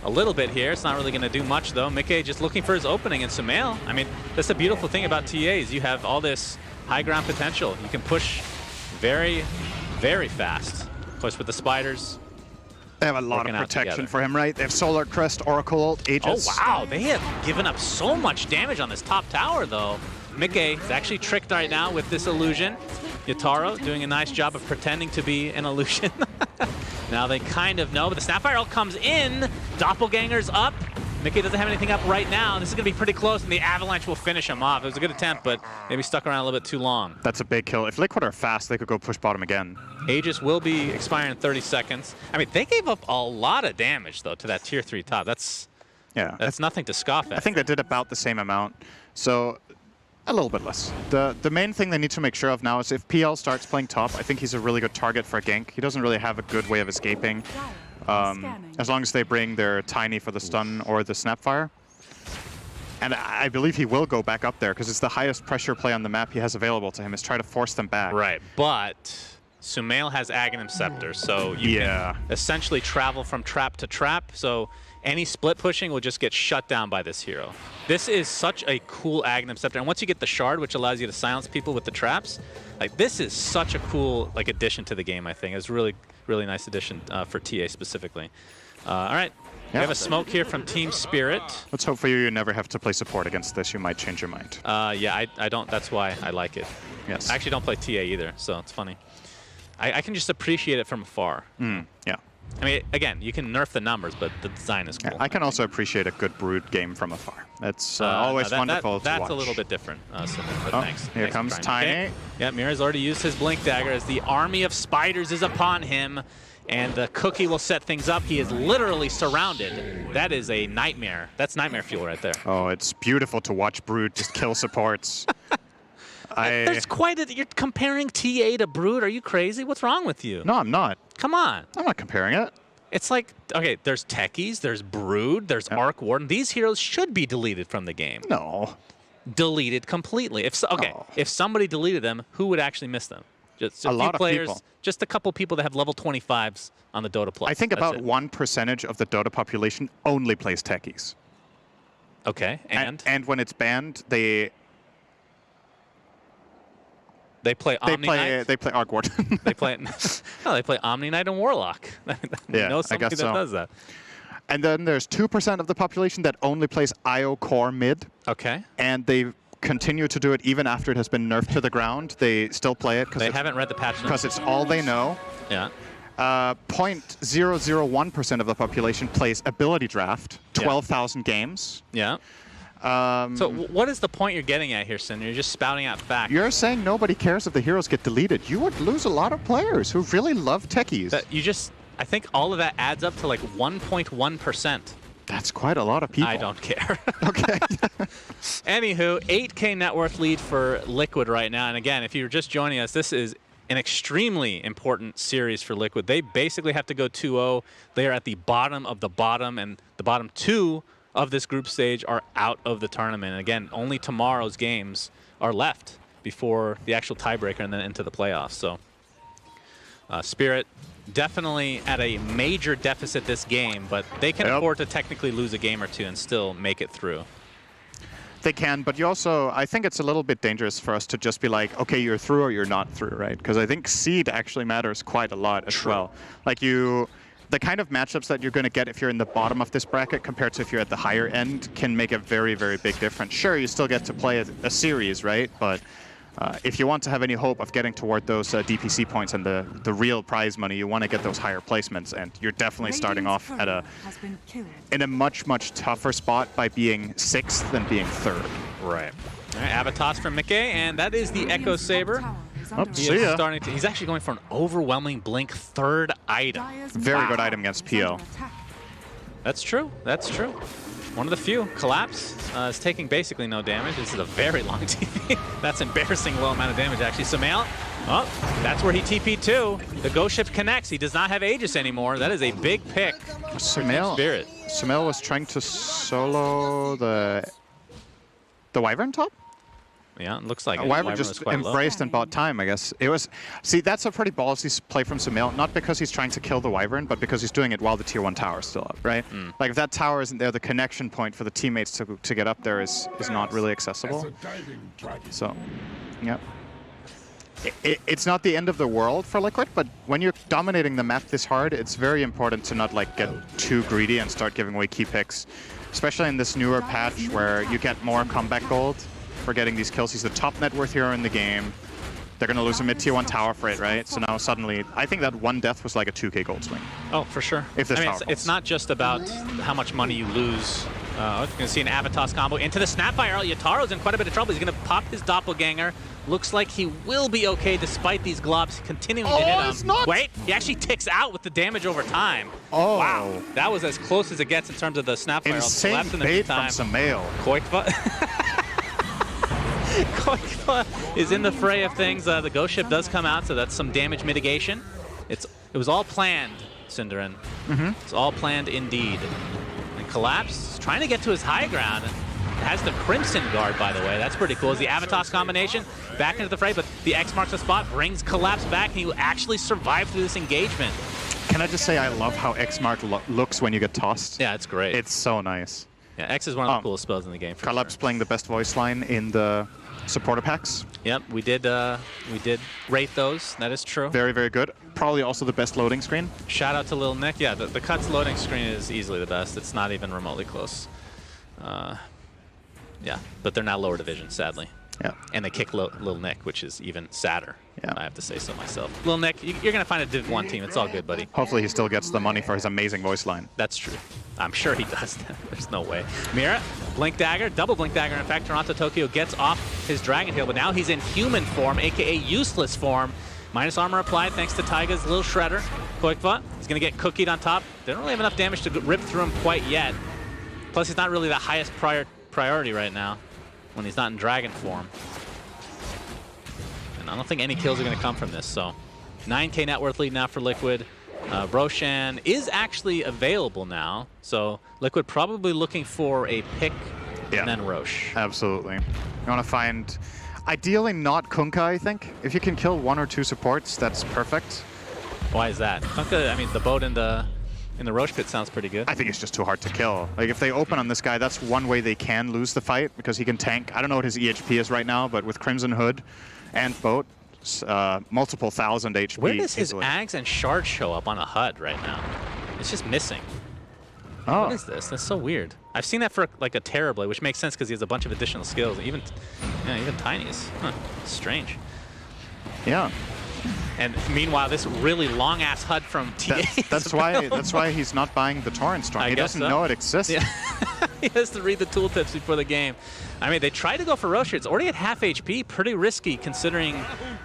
a little bit here. It's not really going to do much, though. Mickey just looking for his opening in Sumail. I mean, that's the beautiful thing about TAs. You have all this high ground potential. You can push very, very fast. Of course, with the spiders.
They have a lot of protection for him, right? They have Solar Crest, Oracle Ult, Aegis.
Oh, wow. They have given up so much damage on this top tower, though. Mickey is actually tricked right now with this illusion. Yataro doing a nice job of pretending to be an illusion. Now they kind of know, but the Snapfire ult comes in. Doppelganger's up. Mickey doesn't have anything up right now. This is going to be pretty close, and the Avalanche will finish him off. It was a good attempt, but maybe stuck around a little bit too long.
That's a big kill. If Liquid are fast, they could go push bottom again.
Aegis will be expiring in 30 seconds. I mean, they gave up a lot of damage, though, to that tier 3 top. That's nothing to scoff at.
I think they did about the same amount, so a little bit less. The main thing they need to make sure of now is if PL starts playing top, I think he's a really good target for a gank. He doesn't really have a good way of escaping. As long as they bring their Tiny for the stun or the Snapfire. And I believe he will go back up there because it's the highest pressure play on the map he has available to him, is try to force them back.
Right, but Sumail has Aghanim Scepter, so you can essentially travel from trap to trap, so any split pushing will just get shut down by this hero. This is such a cool Aghanim Scepter, and once you get the shard, which allows you to silence people with the traps, like this is such a cool addition to the game, I think. It's really, really nice addition for TA specifically. All right. We have a smoke here from Team Spirit.
Let's hope for you never have to play support against this. You might change your mind.
Yeah, I don't. That's why I like it.
Yes.
I actually don't play TA either, so it's funny. I can just appreciate it from afar.
Yeah.
I mean, again, you can nerf the numbers, but the design is cool.
Yeah, I can also appreciate a good Brood game from afar. That's always wonderful to watch.
That's a little bit different. But thanks.
Here comes Tiny.
Okay. Yeah, Mira's already used his Blink Dagger as the army of spiders is upon him. And the cookie will set things up. He is literally surrounded. That is a nightmare. That's nightmare fuel right there.
Oh, it's beautiful to watch Brood just kill supports.
That's quite a... You're comparing TA to Brood. Are you crazy? What's wrong with you?
No, I'm not.
Come on.
I'm not comparing it.
It's like, okay, there's Techies, there's Brood, there's Arc Warden. These heroes should be deleted from the game.
No.
Deleted completely. If somebody deleted them, who would actually miss them? Just a
lot
few players,
of people.
Just a couple people that have level 25s on the Dota Plus.
I think about 1% of the Dota population only plays techies.
Okay,
and when it's banned, they
play Omni Knight.
They play Arc Warden.
They play they play Omni Knight and Warlock.
Yeah,
know somebody
I guess
that
so.
does that.
And then there's 2% of the population that only plays IO core mid.
Okay.
And they continue to do it even after it has been nerfed to the ground. They still play it because
they haven't read the patch notes.
Because it's all they know.
Yeah.
0.001% of the population plays ability draft, 12,000 games.
Yeah. So what is the point you're getting at here, Sin? You're just spouting out facts.
You're saying nobody cares if the heroes get deleted. You would lose a lot of players who really love techies.
I think all of that adds up to like 1.1%.
That's quite a lot of people.
I don't care.
Okay.
Anywho, 8K net worth lead for Liquid right now. And again, if you're just joining us, this is an extremely important series for Liquid. They basically have to go 2-0. They are at the bottom of the bottom, and the bottom two of this group stage are out of the tournament. And again, only tomorrow's games are left before the actual tiebreaker and then into the playoffs. So Spirit definitely at a major deficit this game, but they can afford to technically lose a game or two and still make it through.
They can, but you also, I think it's a little bit dangerous for us to just be like, okay, you're through or you're not through, right? Because I think seed actually matters quite a lot as well. Like the kind of matchups that you're going to get if you're in the bottom of this bracket compared to if you're at the higher end can make a very, very big difference. Sure, you still get to play a series, right? But if you want to have any hope of getting toward those DPC points and the real prize money, you want to get those higher placements, and you're definitely starting off at in a much, much tougher spot by being 6th than being 3rd.
Right. All right, Avatos from Mickey, and that is the Echo Saber. He's actually going for an overwhelming Blink 3rd item.
Very good item against PL.
That's true. That's true. One of the few. Collapse is taking basically no damage. This is a very long TP. That's embarrassing low amount of damage, actually. Sumail, that's where he TP'd too. The Ghost Ship connects. He does not have Aegis anymore. That is a big pick.
Sumail was trying to solo the Wyvern top?
Yeah, it looks like it.
Wyvern just embraced and bought time, I guess. See, that's a pretty ballsy play from Sumail, not because he's trying to kill the Wyvern, but because he's doing it while the tier 1 tower is still up, right? Like, if that tower isn't there, the connection point for the teammates to get up there is not really accessible. So, yeah. It's not the end of the world for Liquid, but when you're dominating the map this hard, it's very important to not, like, get too greedy and start giving away key picks, especially in this newer patch where you get more comeback gold. for getting these kills. He's the top net worth hero in the game. They're going to lose a mid-tier 1 tower for it, right? So now suddenly, I think that one death was like a 2k gold swing.
Oh, for sure.
If this tower
it's not just about how much money you lose. You're going to see an Avatos combo into the Snapfire. Yataro's in quite a bit of trouble. He's going to pop his doppelganger. Looks like he will be okay despite these globs continuing to hit him.
It's not.
Wait, he actually ticks out with the damage over time.
Oh.
Wow. That was as close as it gets in terms of the Snapfire.
Insane bait from Samael.
Koikva. Koikva is in the fray of things. The ghost ship does come out, so that's some damage mitigation. It was all planned, Cinderin. It's all planned indeed. And Collapse trying to get to his high ground. Has the Crimson Guard, by the way. That's pretty cool. Is the Avatos combination back into the fray, but the X marks the spot, brings Collapse back, and he will actually survive through this engagement.
Can I just say I love how X-Mark looks when you get tossed?
Yeah, it's great.
It's so nice.
Yeah, X is one of the coolest spells in the game.
Collapse
sure.
playing the best voice line in the supporter packs.
Yep, we did rate those. That is true.
Very, very good. Probably also the best loading screen.
Shout out to Lil Nick. Yeah, the Cuts loading screen is easily the best. It's not even remotely close. Yeah, but they're now lower division, sadly.
Yeah.
And they kick Lil Nick, which is even sadder.
Yeah.
I have to say so myself. Lil Nick, you're going to find a Div 1 team. It's all good, buddy.
Hopefully he still gets the money for his amazing voice line.
That's true. I'm sure he does. There's no way. Mira, Blink Dagger, double Blink Dagger. In fact, Toronto Tokyo gets off his Dragon Tail, but now he's in human form, a.k.a. useless form. Minus armor applied thanks to Taiga's little shredder. Koikva, he's going to get cookied on top. They don't really have enough damage to rip through him quite yet. Plus, he's not really the highest priority right now when he's not in dragon form. And I don't think any kills are going to come from this, so 9k net worth lead now for Liquid. Roshan is actually available now, so Liquid probably looking for a pick and then Rosh.
Absolutely. You want to find, ideally not Kunkka, I think. If you can kill 1 or 2 supports, that's perfect.
Why is that? Kunkka, I mean, the boat in the Rosh pit sounds pretty good.
I think it's just too hard to kill. Like, if they open on this guy, that's one way they can lose the fight, because he can tank. I don't know what his EHP is right now, but with Crimson Hood and boat, multiple thousand HP.
Where does his
easily.
Ags and Shard show up on a HUD right now? It's just missing.
Oh.
What is this? That's so weird. I've seen that for like a Terrorblade, which makes sense because he has a bunch of additional skills. Even Tiny's. Huh. Strange.
Yeah.
And meanwhile, this really long-ass HUD from TA.
That's why he's not buying the Torrent Storm. He doesn't know it exists.
Yeah. He has to read the tooltips before the game. I mean, they tried to go for Rosh. It's already at half HP. Pretty risky considering,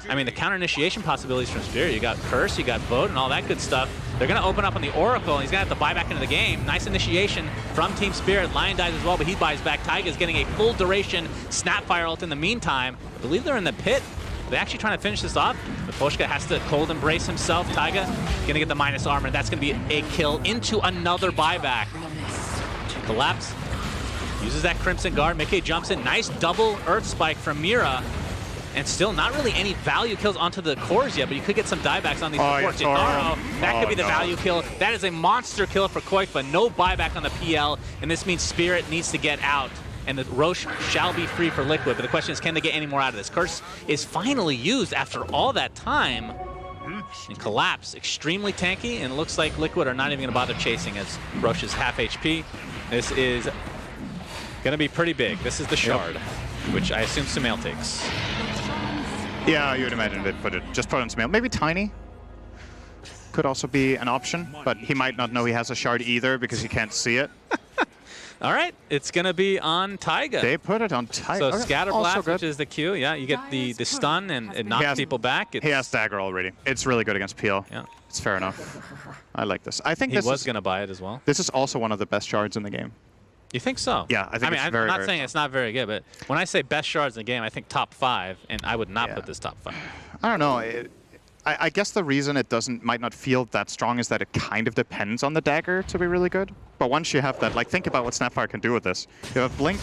I mean, the counter initiation possibilities from Spirit. You got Curse, you got Vote, and all that good stuff. They're going to open up on the Oracle, and he's going to have to buy back into the game. Nice initiation from Team Spirit. Lion dies as well, but he buys back. Taiga's getting a full duration Snapfire ult in the meantime. I believe they're in the pit. They're actually trying to finish this off, but Poshka has to cold embrace himself. Taiga going to get the minus armor, and that's going to be a kill into another buyback. Collapse. Uses that Crimson Guard. Mickey jumps in. Nice double Earth Spike from Mira. And still not really any value kills onto the cores yet, but you could get some diebacks on these supports. That could be the value kill. That is a monster kill for Koikva. No buyback on the PL, and this means Spirit needs to get out. And the Rosh shall be free for Liquid, but the question is, can they get any more out of this? Curse is finally used after all that time. And Collapse, extremely tanky, and it looks like Liquid are not even going to bother chasing as Rosh is half HP. This is going to be pretty big. This is the Shard, which I assume Sumail takes.
Yeah, you would imagine they'd just put on Sumail. Maybe Tiny could also be an option, but he might not know he has a Shard either because he can't see it.
All right, it's going to be on Taiga.
They put it on Taiga.
So Scatter Blast, which is the Q. Yeah, you get the stun and it knocks people back.
He has Dagger already. It's really good against PL.
Yeah.
It's fair enough. I like this. I think
he was going to buy it as well.
This is also one of the best shards in the game.
You think so?
Yeah, I think it's very,
I'm not
very
saying it's not very good, but when I say best shards in the game, I think top 5, and I would not put this top 5.
I don't know. I guess the reason it might not feel that strong is that it kind of depends on the dagger to be really good. But once you have that, like, think about what Snapfire can do with this. You have Blink,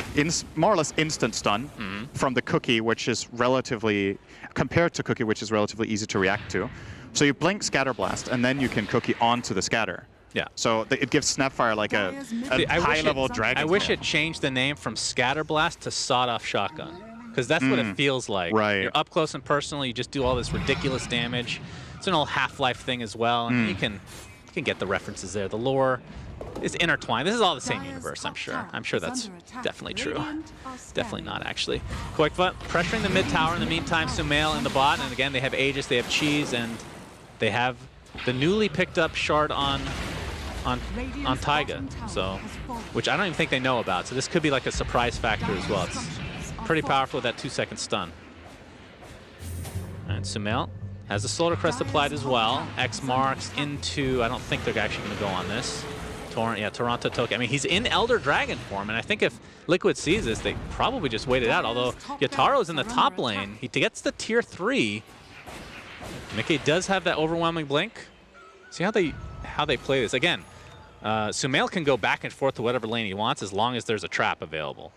more or less instant stun from the cookie, which is relatively, compared to cookie, which is relatively easy to react to. So you blink Scatter Blast, and then you can cookie onto the scatter. Yeah. So it gives Snapfire like a high-level dragon.
I wish it changed the name from Scatter Blast to Sawed-Off Shotgun. Because that's what it feels like.
Right.
You're up close and personal. You just do all this ridiculous damage. It's an old Half-Life thing as well. And you can get the references there. The lore it's intertwined. This is all the same universe, I'm sure. I'm sure that's definitely true. Definitely not, actually. Quickfoot pressuring the mid tower in the meantime. Sumail in the bot, and again, they have Aegis, they have Cheese, and they have the newly picked up shard on Taiga, so, which I don't even think they know about. So this could be like a surprise factor as well. It's pretty powerful with that 2-second stun. And Sumail has the Solar Crest applied as well. X marks into, I don't think they're actually going to go on this. Toronto Tokyo. I mean, he's in Elder Dragon form, and I think if Liquid sees this, they probably just wait it out. Although Yataro's in the top lane, he gets the tier 3. Mickey does have that overwhelming blink. See how they play this. Again, Sumail can go back and forth to whatever lane he wants as long as there's a trap available,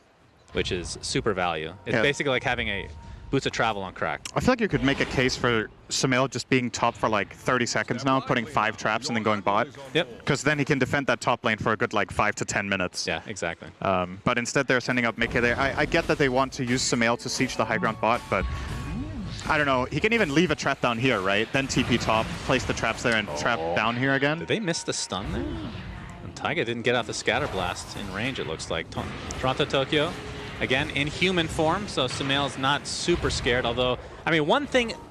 which is super value. It's basically like having a Boots of Travel on crack.
I feel like you could make a case for Sumail just being top for like 30 seconds now, putting 5 traps and then going bot.
Yep.
Because then he can defend that top lane for a good like 5 to 10 minutes.
Yeah, exactly.
But instead they're sending up Mickey there. I get that they want to use Sumail to siege the high ground bot, but I don't know. He can even leave a trap down here, right? Then TP top, place the traps there, and trap down here again.
Did they miss the stun there? And Taiga didn't get out the scatter blast in range, it looks like. Toronto Tokyo, again, in human form, so Sumail's not super scared, although, I mean,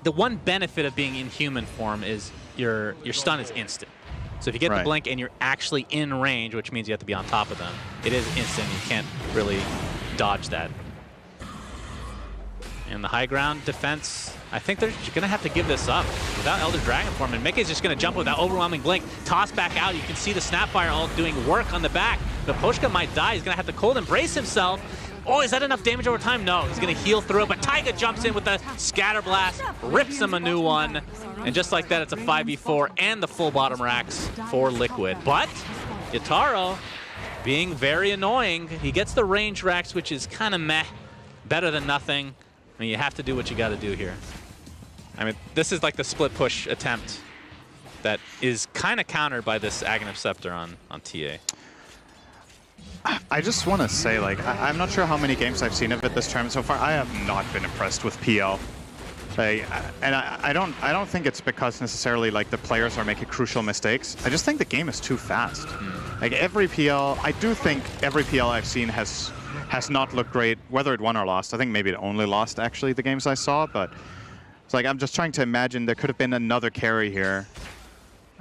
the one benefit of being in human form is your stun is instant. So if you get the blink and you're actually in range, which means you have to be on top of them, it is instant. You can't really dodge that. And the high ground defense, I think they're going to have to give this up without Elder Dragon form. And Mickey's just going to jump with that overwhelming blink, toss back out. You can see the Snapfire ult doing work on the back. But Poshka might die. He's going to have to cold embrace himself. Oh, is that enough damage over time? No, he's going to heal through it. But Taiga jumps in with the Scatter Blast, rips him a new one. And just like that, it's a 5v4 and the full bottom racks for Liquid. But Yataro being very annoying. He gets the range racks, which is kind of meh, better than nothing. I mean, you have to do what you got to do here. I mean, this is like the split push attempt that is kind of countered by this Aghanim Scepter on TA.
I just want to say, like, I'm not sure how many games I've seen of it this tournament so far. I have not been impressed with PL. And I don't think it's because necessarily like the players are making crucial mistakes. I just think the game is too fast. Like every PL, I do think every PL I've seen has not looked great, whether it won or lost. I think maybe it only lost, actually, the games I saw, but it's like I'm just trying to imagine there could have been another carry here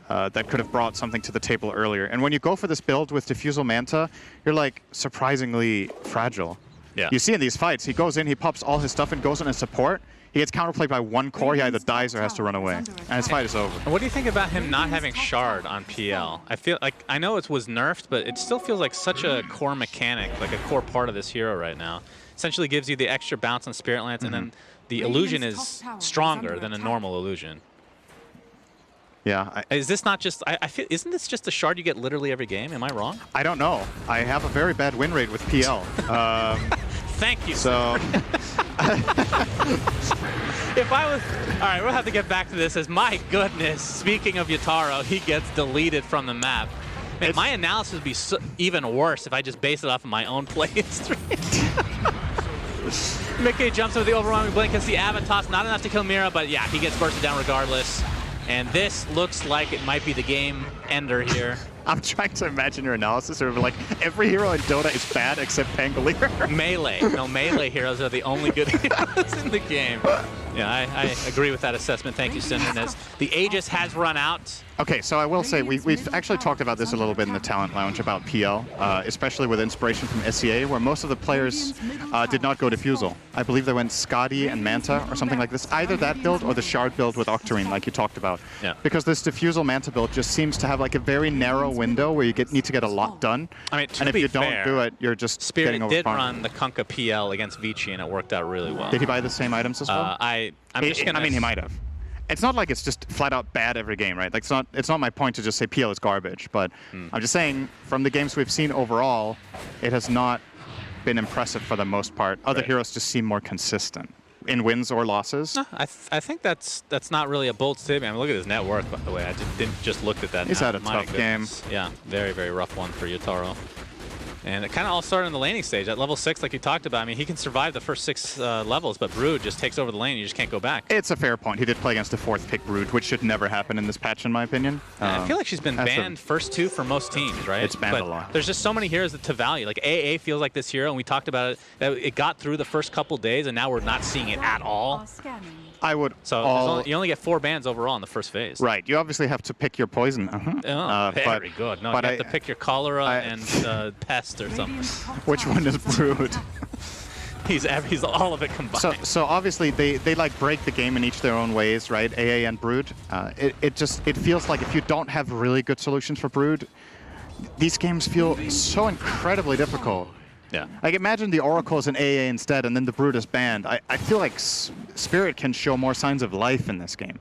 that could have brought something to the table earlier. And when you go for this build with Diffusal Manta, you're like surprisingly fragile.
Yeah.
You see in these fights, he goes in, he pops all his stuff and goes in as support. He gets counterplayed by one core, he either dies or has to run away. And his fight is over.
What do you think about him not having Shard on PL? I feel like, I know it was nerfed, but it still feels like such a core mechanic, like a core part of this hero right now. Essentially gives you the extra bounce on Spirit Lance, and then the illusion is stronger than a normal illusion.
Yeah.
Is this not just, I feel, isn't this just a Shard you get literally every game? Am I wrong?
I don't know. I have a very bad win rate with PL.
Thank you.
So,
if I was, all right, we'll have to get back to this. As my goodness, speaking of Yataro, he gets deleted from the map. Man, my analysis would be even worse if I just based it off of my own play history. Mickey jumps with the overwhelming blink, can see Avatos, not enough to kill Mira, but yeah, he gets bursted down regardless. And this looks like it might be the game ender here.
I'm trying to imagine your analysis of like every hero in Dota is bad except Pangolier.
Melee. No, melee heroes are the only good heroes in the game. Yeah, I agree with that assessment. Thank you, Cinnamon. The Aegis has run out.
Okay, so I will say, we've actually talked about this a little bit in the Talent Lounge about PL, especially with inspiration from SEA, where most of the players did not go Diffusal. I believe they went Skadi and Manta or something like this. Either that build or the Shard build with Octarine, like you talked about.
Yeah.
Because this Diffusal Manta build just seems to have like a very narrow window where you need to get a lot done.
I mean,
and if you don't do it, you're just getting overfarmed.
Spirit did run the Kunkka PL against Vici, and it worked out really well.
Did he buy the same items as well?
I'm just gonna...
I mean, he might have. It's not like it's just flat out bad every game, right? Like it's not my point to just say PL is garbage, but I'm just saying from the games we've seen overall, it has not been impressive for the most part. Other heroes just seem more consistent in wins or losses.
No, I think that's not really a bold statement. I mean, look at his net worth, by the way. I didn't just look at that.
He's had a tough game.
Yeah, very, very rough one for Yataro. And it kind of all started in the laning stage. At level 6, like you talked about, I mean, he can survive the first 6 levels, but Brood just takes over the lane and you just can't go back.
It's a fair point. He did play against a 4th pick Brood, which should never happen in this patch, in my opinion.
I feel like she's been banned first 2 for most teams, right?
It's banned
but
a lot.
There's just so many heroes to value. Like AA feels like this hero, and we talked about it, that it got through the first couple days, and now we're not seeing it at all.
I would.
So you only get 4 bans overall in the first phase.
Right. You obviously have to pick your poison.
Very good. No, you have to pick your cholera and pest or something.
Which one is Brood?
He's all of it combined.
So obviously they like break the game in each their own ways, right? AA and Brood. It feels like if you don't have really good solutions for Brood, these games feel so incredibly difficult.
Yeah.
Like imagine the Oracle is an AA instead, and then the Brood is banned. I feel like Spirit can show more signs of life in this game.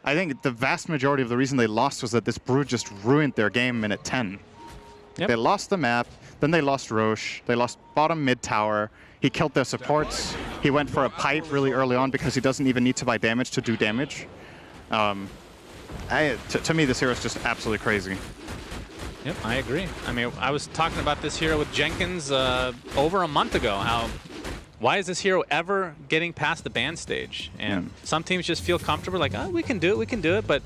I think the vast majority of the reason they lost was that this Brood just ruined their game minute 10.
Yep.
They lost the map, then they lost Roche, they lost bottom mid tower. He killed their supports. He went for a pipe really early on because he doesn't even need to buy damage to do damage. To me, this hero is just absolutely crazy.
Yep, I agree. I mean, I was talking about this hero with Jenkins over a month ago. Why is this hero ever getting past the ban stage? And some teams just feel comfortable, like, oh, we can do it. But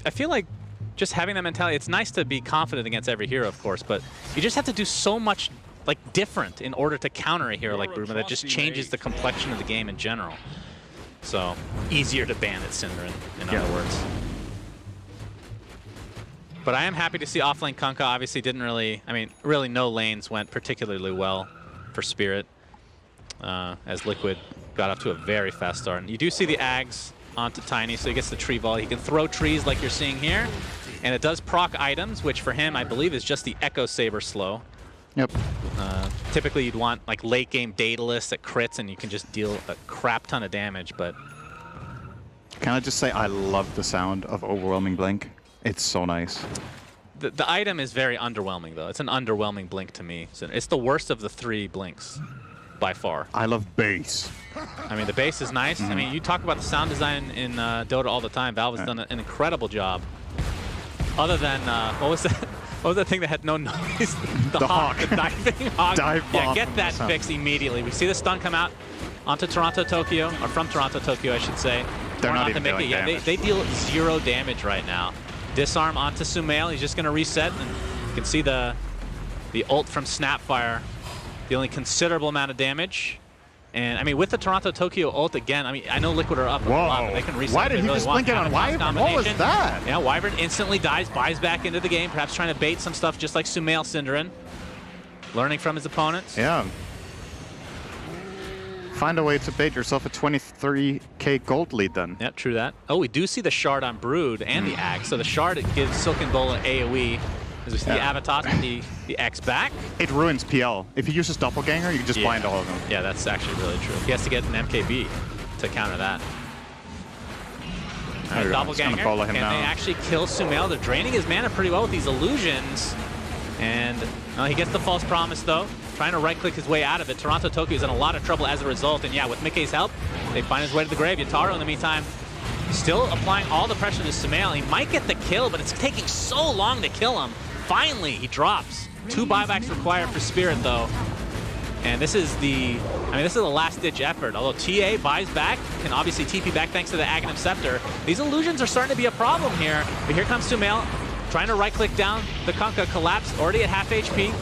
I feel like just having that mentality, it's nice to be confident against every hero, of course, but you just have to do so much like different in order to counter a hero like Bruma that just changes the complexion of the game in general. So easier to ban at Synderen, in other words. But I am happy to see offlane Kunkka. Obviously didn't really, I mean, really no lanes went particularly well for Spirit as Liquid got off to a very fast start. And you do see the Ags onto Tiny, so he gets the tree volley. He can throw trees like you're seeing here. And it does proc items, which for him, I believe, is just the Echo Saber slow.
Yep.
Typically, you'd want like late game Daedalus that crits, and you can just deal a crap ton of damage. But
can I just say I love the sound of Overwhelming Blink? It's so nice.
The item is very underwhelming, though. It's an underwhelming blink to me. So it's the worst of the 3 blinks, by far.
I love bass.
I mean, the bass is nice. I mean, you talk about the sound design in Dota all the time. Valve has done an incredible job. Other than what was that? What was that thing that had no noise? The hawk, the diving hawk. Yeah, get that fixed immediately. We see the stun come out onto Toronto, Tokyo, or from Toronto, Tokyo, I should say.
They're not even dealing damage.
They deal 0 damage right now. Disarm onto Sumail. He's just going to reset, and you can see the ult from Snapfire dealing considerable amount of damage. And I mean, with the Toronto Tokyo ult again, I mean, I know Liquid are up a lot, but they can reset.
Why did he just blink it on Wyvern? What was that?
Yeah, Wyvern instantly dies, buys back into the game, perhaps trying to bait some stuff just like Sumail Synderen. Learning from his opponents.
Yeah. Find a way to bait yourself a 23k gold lead then.
Yep, true that. Oh, we do see the shard on Brood and the Axe. So the shard, it gives Silken Bowl an AoE. As we see the Avatar with the X back.
It ruins PL. If he uses Doppelganger, you can just blind all of them.
Yeah, that's actually really true. He has to get an MKB to counter that. All right, Doppelganger. Can they actually kill Sumail? They're draining his mana pretty well with these illusions. And he gets the false promise, though. Trying to right-click his way out of it. Toronto Tokyo is in a lot of trouble as a result. And yeah, with Mickey's help, they find his way to the grave. Yataro, in the meantime, still applying all the pressure to Sumail. He might get the kill, but it's taking so long to kill him. Finally, he drops. 2 buybacks required for Spirit, though. And this is the last-ditch effort. Although TA buys back, can obviously TP back thanks to the Aghanim Scepter. These illusions are starting to be a problem here. But here comes Sumail, trying to right-click down the Kunkka. Collapse, already at half HP.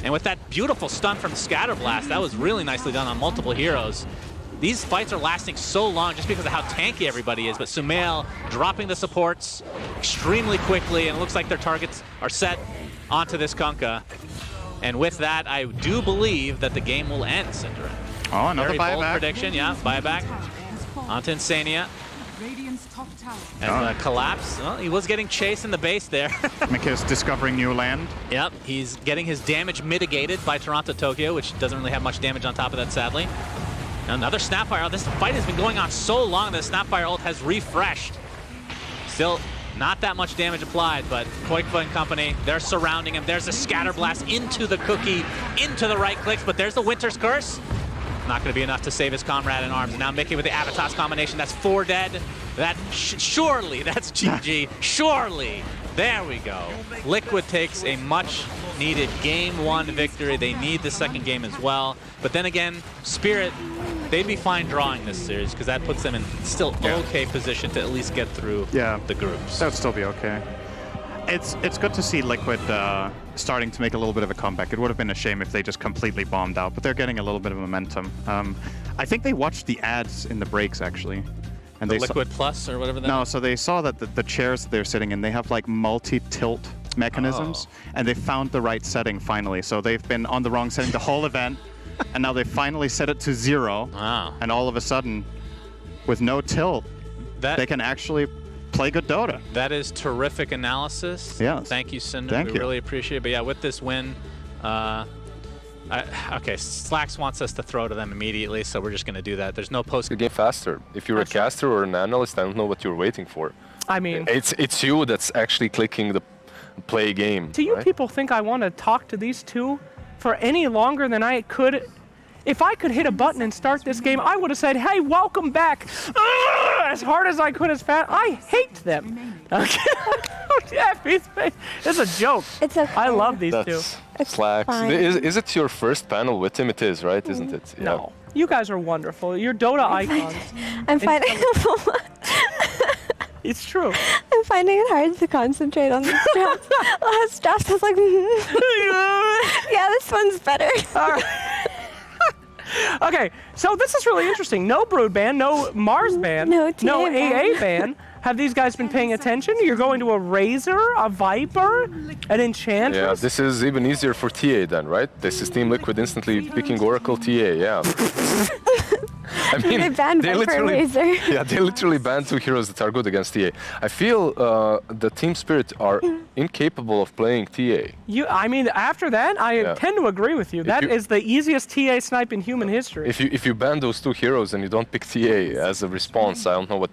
And with that beautiful stun from Scatterblast, that was really nicely done on multiple heroes. These fights are lasting so long just because of how tanky everybody is, but Sumail dropping the supports extremely quickly, and it looks like their targets are set onto this Kunkka. And with that, I do believe that the game will end, Synderen.
Oh, another
Very bold
buyback.
prediction, yeah, buyback onto Insania. And collapse, well, he was getting chased in the base there.
Mikha's discovering new land.
Yep, he's getting his damage mitigated by Toronto Tokyo, which doesn't really have much damage on top of that, sadly. Another Snapfire. This fight has been going on so long that the Snapfire ult has refreshed. Still not that much damage applied, but Koikfa and company, they're surrounding him. There's a Scatterblast into the cookie, into the right clicks, but there's the Winter's Curse. Not going to be enough to save his comrade in arms. Now Mickey with the Avatar's combination. That's 4 dead. Surely, that's GG. Surely There we go. Liquid takes a much-needed Game 1 victory. They need the second game as well. But then again, Spirit, they'd be fine drawing this series because that puts them in still okay position to at least get through the groups.
That would still be okay. It's good to see Liquid starting to make a little bit of a comeback. It would have been a shame if they just completely bombed out, but they're getting a little bit of momentum. I think they watched the ads in the breaks, actually. And
The
they
Liquid Plus or whatever that
No, so they saw that the chairs they're sitting in, they have like multi-tilt mechanisms, and they found the right setting finally. So they've been on the wrong setting the whole event, and now they finally set it to 0.
Wow.
And all of a sudden, with no tilt, they can actually play good Dota.
That is terrific analysis.
Yes.
Thank you, Cinder.
Thank
we
you.
really appreciate it. But yeah, with this win, okay, Slacks wants us to throw to them immediately, so we're just going to do that. There's no post.
The game faster. If you're a caster or an analyst, I don't know what you're waiting for.
I mean,
it's you that's actually clicking the play game.
do you people think I want to talk to these two for any longer than I could? If I could hit a button and start this game, I would have said, "Hey, welcome back," as hard as I could, as fast. I hate them. Okay. Yeah, it's a joke.
It's okay.
I love these two.
It's
Slacks.
fine.
Is it your first panel with him? It is, right? Isn't it? Yeah.
No, you guys are wonderful. You're Dota icons.
I'm finding
It's true.
I'm finding it hard to concentrate on this draft. Last draft I was like, yeah, this one's better.
All right. Okay, so this is really interesting. No Brood ban, no Mars ban,
No TA
no
ban.
AA ban. Have these guys been paying attention? You're going to a Razor, a Viper, an Enchantress?
Yeah, this is even easier for TA then, right? This is Team Liquid instantly picking Oracle TA, yeah. I mean,
They banned Viper Razor.
Yeah, they literally banned 2 heroes that are good against TA. I feel the Team Spirit are incapable of playing TA.
I mean, after that, I tend to agree with you. That is the easiest TA snipe in human history.
If you ban those 2 heroes and you don't pick TA as a response, I don't know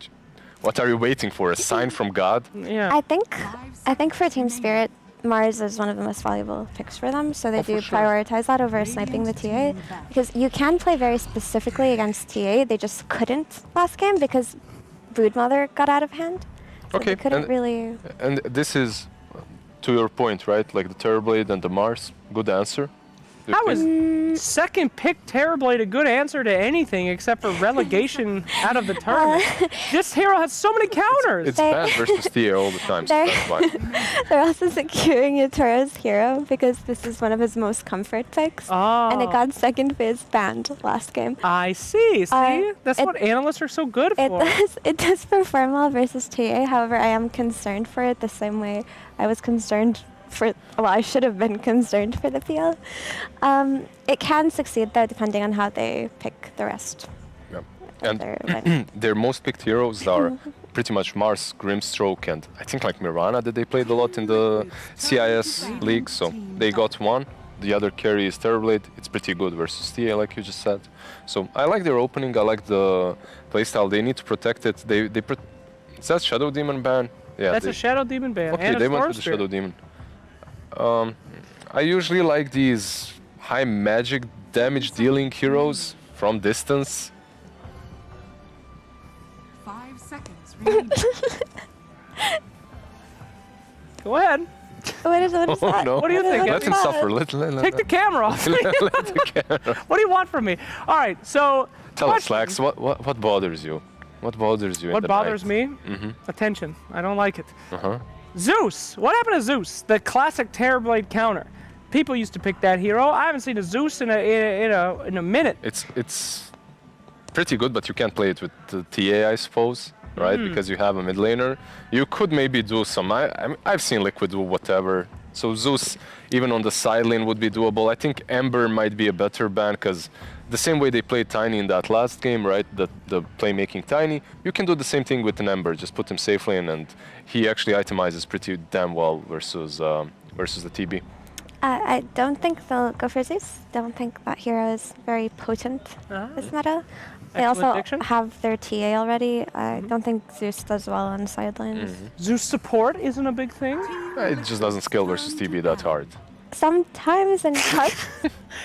what are you waiting for? A sign from God?
Yeah.
I think for Team Spirit, Mars is one of the most valuable picks for them, so they do prioritize that over sniping the TA. Because you can play very specifically against TA, they just couldn't last game because Broodmother got out of hand. So
Okay,
they couldn't really...
And this is, to your point, right? Like the Terrorblade and the Mars, good answer.
How is second pick Terrorblade a good answer to anything except for relegation out of the tournament? This hero has so many counters.
It's bad versus TA all the time, so that's why.
They're also securing Yatoro's hero because this is one of his most comfort picks. And it got second phase banned last game.
I see. That's what analysts are so good for.
It does perform well versus TA, however, I am concerned for it the same way I was concerned I should have been concerned for the PL. It can succeed though, depending on how they pick the rest.
Yeah. And their most picked heroes are pretty much Mars, Grimstroke, and I think like Mirana that they played a lot in the CIS league, so they got one. The other carry is Terrorblade. It's pretty good versus TA, like you just said. So I like their opening. I like the playstyle. They need to protect it. Is that Shadow Demon ban? Yeah.
That's a Shadow Demon ban.
Okay,
and
they went with the Shadow Demon. I usually like these high magic damage dealing heroes from distance.
5 seconds remaining.
Go ahead.
What is that?
No.
What do you think?
Let him suffer. Let
Take the camera off.
let the camera.
What do you want from me? All right, so
Tell us, Slacks, what bothers you? What bothers you?
What
in the
bothers
night?
me? Attention. I don't like it.
Uh-huh.
Zeus. What happened to Zeus? The classic Terrorblade counter. People used to pick that hero. I haven't seen a Zeus in a minute.
It's pretty good, but you can't play it with the TA, I suppose, right? Because you have a mid laner. You could maybe do some. I've seen Liquid do whatever. So Zeus, even on the side lane, would be doable. I think Ember might be a better ban because the same way they played Tiny in that last game, right? The playmaking Tiny, you can do the same thing with an Ember. Just put him safe lane, and he actually itemizes pretty damn well versus the TB.
I don't think they'll go for Zeus. Don't think that hero is very potent this meta. They also have their TA already. I don't think Zeus does well on sidelines.
Zeus support isn't a big thing.
It just doesn't scale versus TB that hard.
Sometimes in cuts.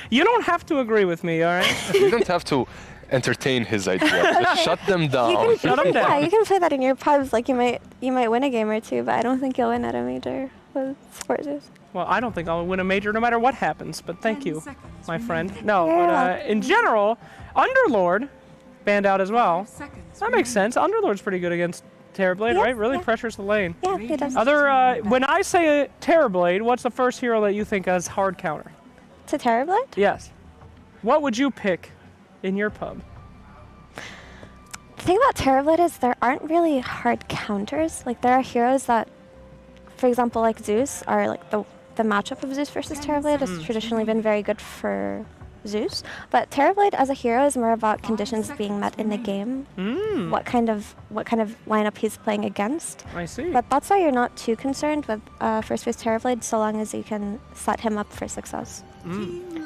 You don't have to agree with me, all right?
You don't have to. entertain his idea. Just shut them down.
Shut 'em down.
Yeah, you can play that in your pubs. Like you might win a game or two, but I don't think you'll win at a major with sports.
Well, I don't think I'll win a major no matter what happens, but thank
10
you,
seconds
my friend.
remaining.
No, but in general, Underlord banned out as well.
5 seconds
That makes
remaining.
sense. Underlord's pretty good against Terrorblade,
Yeah,
right? Really
yeah.
pressures the lane.
Yeah, he does.
When I say Terrorblade, what's the first hero that you think has hard counter?
To Terrorblade?
Yes. What would you pick in your pub?
The thing about Terrorblade is there aren't really hard counters. Like there are heroes that, for example, like Zeus, are like the matchup of Zeus versus Terrorblade has traditionally been very good for Zeus. But Terrorblade as a hero is more about conditions being met in the game. What kind of lineup he's playing against.
I see.
But that's why you're not too concerned with first phase Terrorblade, so long as you can set him up for success.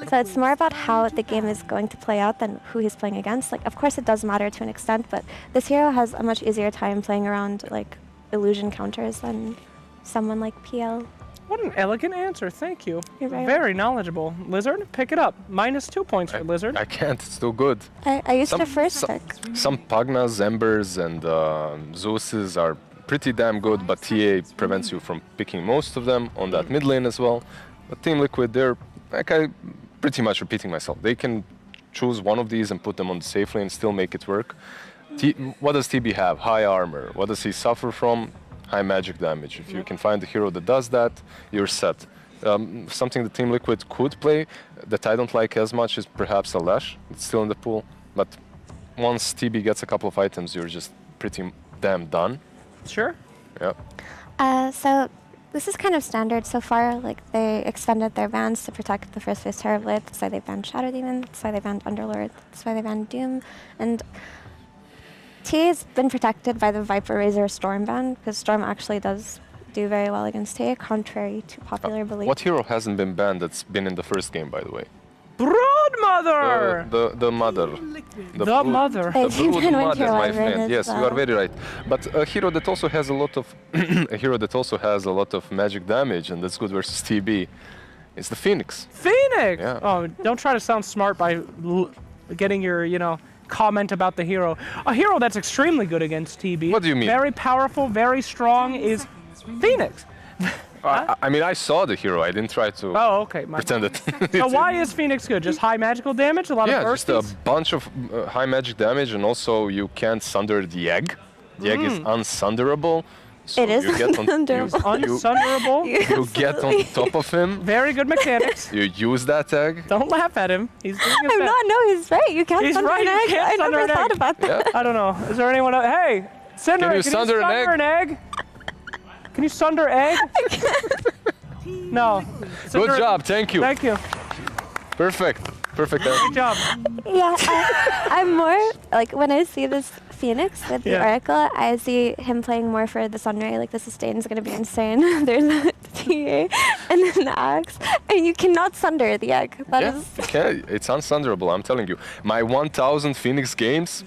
So it's more about how the game is going to play out than who he's playing against. Like, of course, it does matter to an extent, but this hero has a much easier time playing around like illusion counters than someone like PL.
What an elegant answer. Thank you.
You're very
Very knowledgeable. Lizard, pick it up. -2 points for Lizard.
I can't. It's too good.
I used
Some-
to first
some-
pick.
Some Pagnas, Embers, and Zeuses are pretty damn good, but TA prevents you from picking most of them on that mid lane as well. But Team Liquid, they're like I pretty much repeating myself. They can choose one of these and put them on the safe lane, still make it work. What does TB have? High armor. What does he suffer from? High magic damage. If you can find a hero that does that, you're set. Something that Team Liquid could play that I don't like as much is perhaps a Lash. It's still in the pool, but once TB gets a couple of items, you're just pretty damn done.
Sure.
Yeah.
So this is kind of standard so far. Like they extended their bans to protect the first phase Terrorblade. That's why they banned Shadow Demon. That's why they banned Underlord. That's why they banned Doom. And TA's been protected by the Viper Razor Storm ban because Storm actually does do very well against TA, contrary to popular belief.
What hero hasn't been banned that's been in the first game, by the way?
Broodmother!
The mother.
The
brood-
mother.
They
The
did
brood
in
mother,
Winter
my
Wyvern
friend.
as
Yes, you
well.
are very right. But a hero that also has a lot of magic damage, and that's good versus TB, is the Phoenix.
Phoenix!
Yeah.
Oh, don't try to sound smart by getting your, comment about the hero. A hero that's extremely good against TB.
What do you mean?
Very powerful, very strong is Phoenix.
I mean, I saw the hero. I didn't try to
Oh, okay.
pretend it.
So why is Phoenix good? Just high magical damage? A lot
Yeah,
of
just a
bursties?
bunch of high magic damage, and also you can't sunder the egg. The egg is unsunderable. So
It is
you get on,
unsunderable.
Unsunderable.
you get on top of him.
Very good mechanics.
You use that egg.
Don't laugh at him. He's doing his
I'm
best.
not. No, he's right. You can't
He's
sunder
right,
an
you
egg.
can't
I
sunder
never
an
thought
egg.
about that.
Yeah.
I don't know. Is there anyone else? Hey, Cinder,
Can you sunder an egg?
an egg? Can you sunder egg? No.
Good
Cinder-
job. Thank you.
Thank you.
Perfect. Perfect.
Good job.
Yeah, I'm more like when I see this Phoenix with the
Yeah.
Oracle, I see him playing more for the Sunray. Like the sustain is gonna be insane. There's a TA and then the Axe, and you cannot sunder the egg. That
Yeah,
is
you can. It's unsunderable. I'm telling you. My 1,000 Phoenix games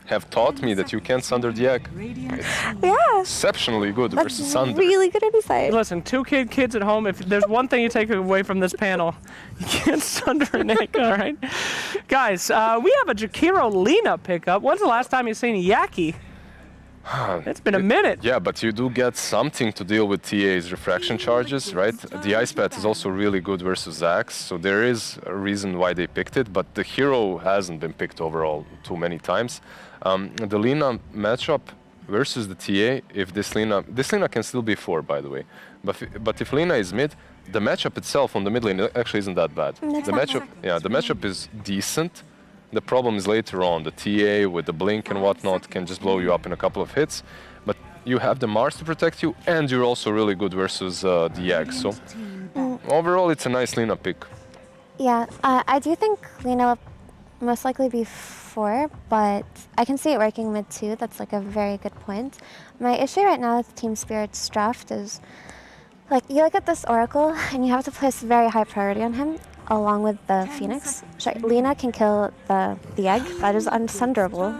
have taught me that you can't sunder the egg.
yeah.
Exceptionally good
That's
versus Sunder.
really good insight.
Listen, two kids at home, if there's one thing you take away from this panel, you can't sunder an egg, all right? Guys, we have a Jakiro Lena pickup. When's the last time you've seen Yaki? It's been a minute.
Yeah, but you do get something to deal with TA's refraction charges, right? The Ice Path is also really good versus Axe, so there is a reason why they picked it, but the hero hasn't been picked overall too many times. The Lena matchup versus the TA, if this Lena can still be 4, by the way, but if Lena is mid, the matchup itself on the mid lane actually isn't that bad.
That's
The
not
matchup, yeah, the matchup is decent. The problem is later on. The TA with the blink and whatnot can just blow you up in a couple of hits, but you have the Mars to protect you, and you're also really good versus the Egg. So overall, it's a nice Lena pick.
Yeah, I do think Lena will most likely be 4, but I can see it working mid 2. That's like a very good point. My issue right now with Team Spirit's draft is, like, you look at this Oracle and you have to place very high priority on him, along with the Phoenix. Sorry, Lena can kill the egg. That is unsunderable.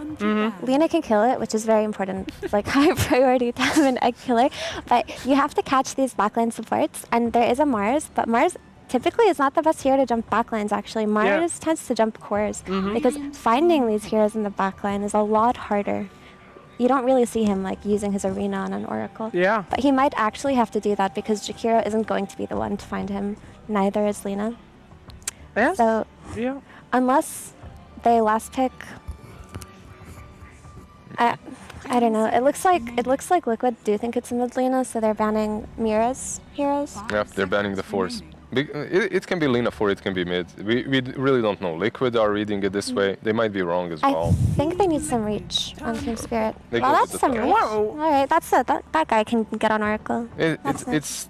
Lena can kill it, which is very important. Like, high priority to have an egg killer. But you have to catch these backline supports, and there is a Mars, but Mars typically is not the best hero to jump backlines, actually. Mars tends to jump cores because finding these heroes in the backline is a lot harder. You don't really see him like using his arena on an Oracle.
Yeah.
But he might actually have to do that because Jakiro isn't going to be the one to find him. Neither is Lina.
Yes.
So
Yeah.
unless they last pick, I don't know. It looks like Liquid do think it's a mid Lina, so they're banning Mira's heroes.
Yeah, they're banning the force. It can be Lina 4, it can be mid. We really don't know. Liquid are reading it this way. They might be wrong as well.
I think they need some reach on Team Spirit.
They
Well,
go
that's
with the
some
top.
reach.
Whoa.
All right, that's it. That guy can get on Oracle. That's it.
It's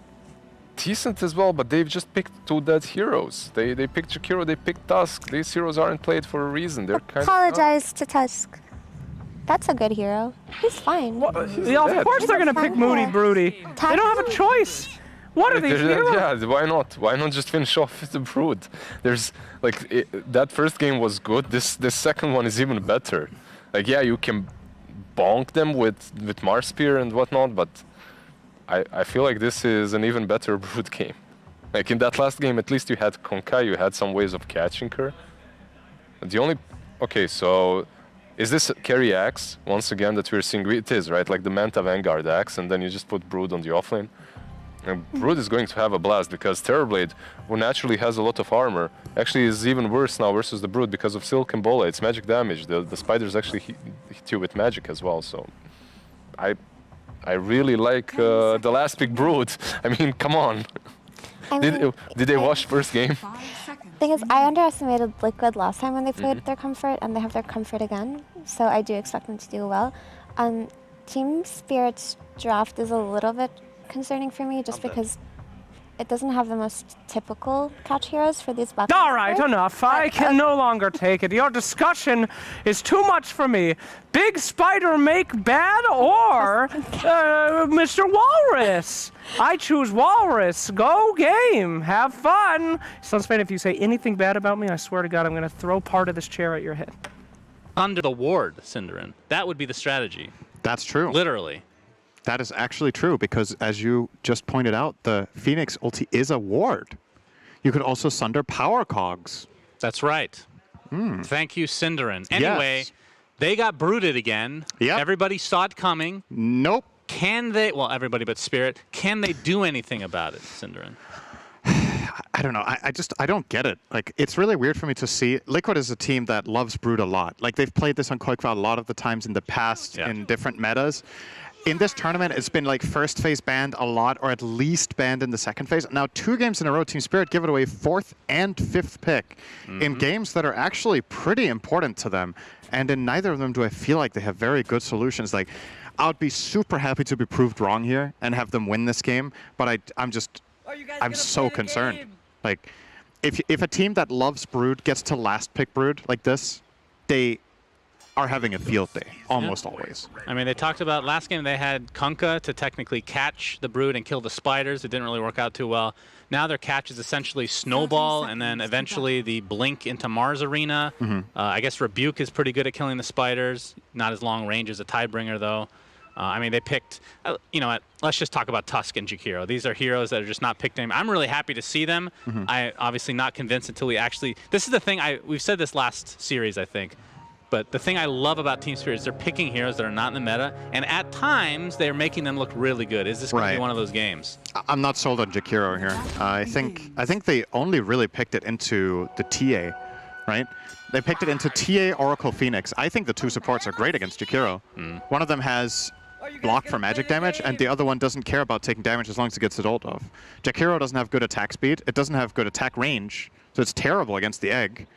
decent as well, but they've just picked 2 dead heroes. They picked Jakiro, they picked Tusk. These heroes aren't played for a reason. They're kind
Apologize to Tusk. That's a good hero. He's fine.
Yeah, of course they're gonna pick Moody Broody. They don't have a choice. What are these heroes?
Yeah, why not? Why not just finish off with the Brood? There's like that first game was good. This second one is even better. Like yeah, you can bonk them with Mars Spear and whatnot, but I feel like this is an even better Brood game. Like in that last game, at least you had Konkai, you had some ways of catching her. The only so is this carry axe once again that we're seeing? It is, right? Like the Manta Vanguard axe, and then you just put Brood on the offlane. And Brood is going to have a blast because Terrorblade, who naturally has a lot of armor, actually is even worse now versus the Brood because of Silk and Bola. It's magic damage. The spiders actually hit you with magic as well. So I really like the last pick Brood. I mean, come on. Did they watch first game?
5 seconds.
Thing is, I underestimated Liquid last time when they played their comfort, and they have their comfort again. So I do expect them to do well. Team Spirit's draft is a little bit concerning for me, just because it doesn't have the most typical catch heroes for these back.
All right, enough. I can no longer take it. Your discussion is too much for me. Big Spider make bad or Mr. Walrus? I choose Walrus. Go game. Have fun. Sunspain, if you say anything bad about me, I swear to God, I'm going to throw part of this chair at your head.
Under the ward, Cinderin. That would be the strategy.
That's true.
Literally.
That is actually true because, as you just pointed out, the Phoenix ulti is a ward. You could also sunder power cogs.
That's right. Thank you, Cinderin. Anyway, they got brooded again.
Yep.
Everybody saw it coming.
Nope.
Can they, well, everybody but Spirit, can they do anything about it, Cinderin?
I don't know. I don't get it. Like, it's really weird for me to see. Liquid is a team that loves Brood a lot. Like, they've played this on Koikva a lot of the times in the past in different metas. In this tournament, it's been like first phase banned a lot, or at least banned in the second phase. Now, 2 games in a row, Team Spirit give it away 4th and 5th pick in games that are actually pretty important to them. And in neither of them do I feel like they have very good solutions. Like, I would be super happy to be proved wrong here and have them win this game, but I'm so concerned. Like, if a team that loves Brood gets to last pick Brood like this, they are having a field day, almost always.
I mean, they talked about last game they had Kunkka to technically catch the Brood and kill the spiders. It didn't really work out too well. Now their catch is essentially Snowball and then eventually the Blink into Mars Arena. I guess Rebuke is pretty good at killing the spiders. Not as long range as a Tidebringer, though. I mean, they picked, you know what, let's just talk about Tusk and Jakiro. These are heroes that are just not picked anymore. I'm really happy to see them. I obviously not convinced until we actually, this is the thing, we've said this last series, I think. But the thing I love about Team Spirit is they're picking heroes that are not in the meta, and at times they're making them look really good. Is this going to be one of those games?
I'm not sold on Jakiro here. I think they only really picked it into the TA, right? They picked it into TA Oracle Phoenix. I think the 2 supports are great against Jakiro. One of them has block for magic damage, and the other one doesn't care about taking damage as long as it gets it ult off. Jakiro doesn't have good attack speed. It doesn't have good attack range, so it's terrible against the egg.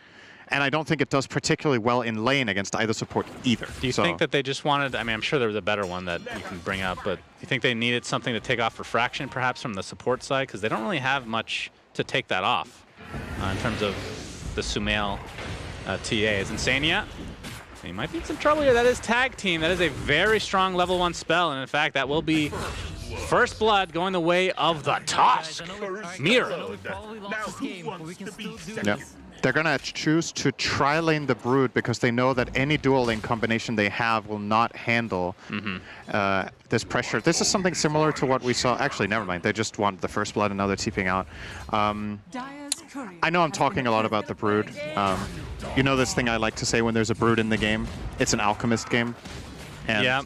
And I don't think it does particularly well in lane against either support either.
Do you think that they just wanted, I mean, I'm sure there was a better one that you can bring up, but do you think they needed something to take off refraction perhaps from the support side? Because they don't really have much to take that off in terms of the Sumail TA. Is Insania? He might be in some trouble here. That is Tag Team. That is a very strong level 1 spell, and in fact, that will be first blood going the way of the Tusk. Mira.
Yeah. They're going to choose to tri-lane the Brood because they know that any dual lane combination they have will not handle this pressure. This is something similar to what we saw. Actually, never mind. They just wanted the first blood and now they're TPing out. I know I'm talking a lot about the Brood. You know this thing I like to say when there's a Brood in the game? It's an alchemist game. And
Yeah.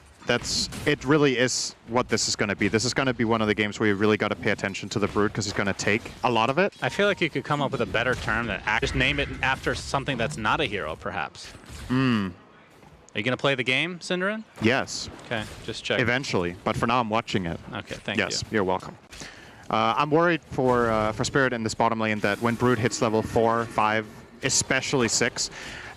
it really is what this is going to be. This is going to be one of the games where you really got to pay attention to the Brood because he's going to take a lot of it.
I feel like you could come up with a better term than just name it after something that's not a hero, perhaps. Are you going to play the game, Cinderin?
Yes.
Okay, just check.
Eventually, but for now I'm watching it.
Okay, thank you.
Yes, you're welcome. I'm worried for Spirit in this bottom lane that when Brood hits level 4, 5, especially 6,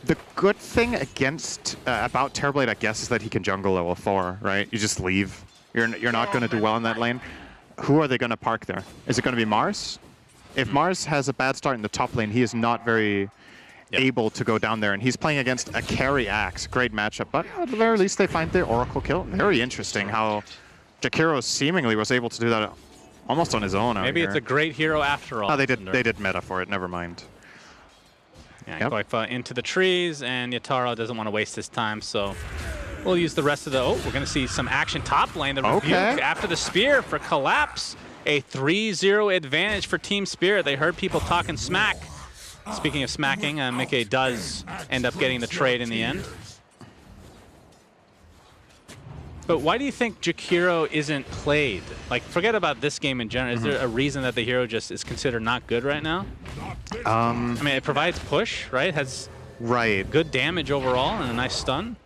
the good thing against about Terrorblade, I guess, is that he can jungle level 4, right? You just leave. You're not going to do well in that lane. Who are they going to park there? Is it going to be Mars? If Mars has a bad start in the top lane, he is not very able to go down there, and he's playing against a carry Axe. Great matchup, but at the very least they find the Oracle kill. Very interesting how Jakiro seemingly was able to do that almost on his own.
Maybe it's a great hero after all.
Oh, they did meta for it. Never mind.
Yeah, Koifa into the trees, and Yataro doesn't want to waste his time, so we'll use the rest of the... Oh, we're going to see some action top lane. The rebuke after the spear for Collapse. A 3-0 advantage for Team Spirit. They heard people talking smack. Speaking of smacking, Mickey does end up getting the trade in the end. But why do you think Jakiro isn't played? Like, forget about this game in general. Is there a reason that the hero just is considered not good right now? I mean, it provides push, right? Has good damage overall and a nice stun.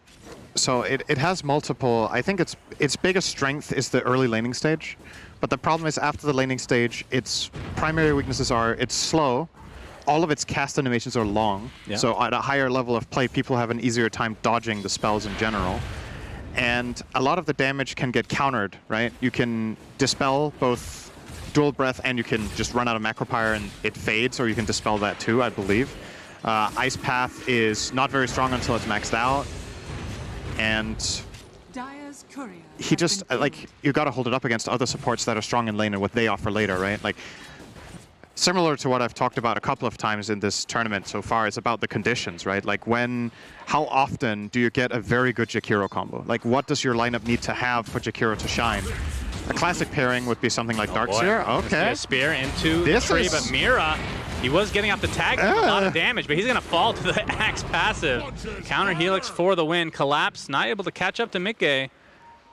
So it has multiple. I think its biggest strength is the early laning stage. But the problem is after the laning stage, its primary weaknesses are it's slow. All of its cast animations are long. Yeah. So at a higher level of play, people have an easier time dodging the spells in general. And a lot of the damage can get countered, right? You can dispel both dual breath and you can just run out of macropyre and it fades, or you can dispel that too, I believe. Ice Path is not very strong until it's maxed out. And he just, like, you gotta hold it up against other supports that are strong in lane and what they offer later, right? Like, similar to what I've talked about a couple of times in this tournament so far, it's about the conditions, right? Like how often do you get a very good Jakiro combo? Like what does your lineup need to have for Jakiro to shine? A classic pairing would be something like Darkseer. Okay.
A spear into the tree, but Mira, he was getting off the tag with a lot of damage, but he's gonna fall to the Axe passive. Counter Helix for the win. Collapse, not able to catch up to Mickey.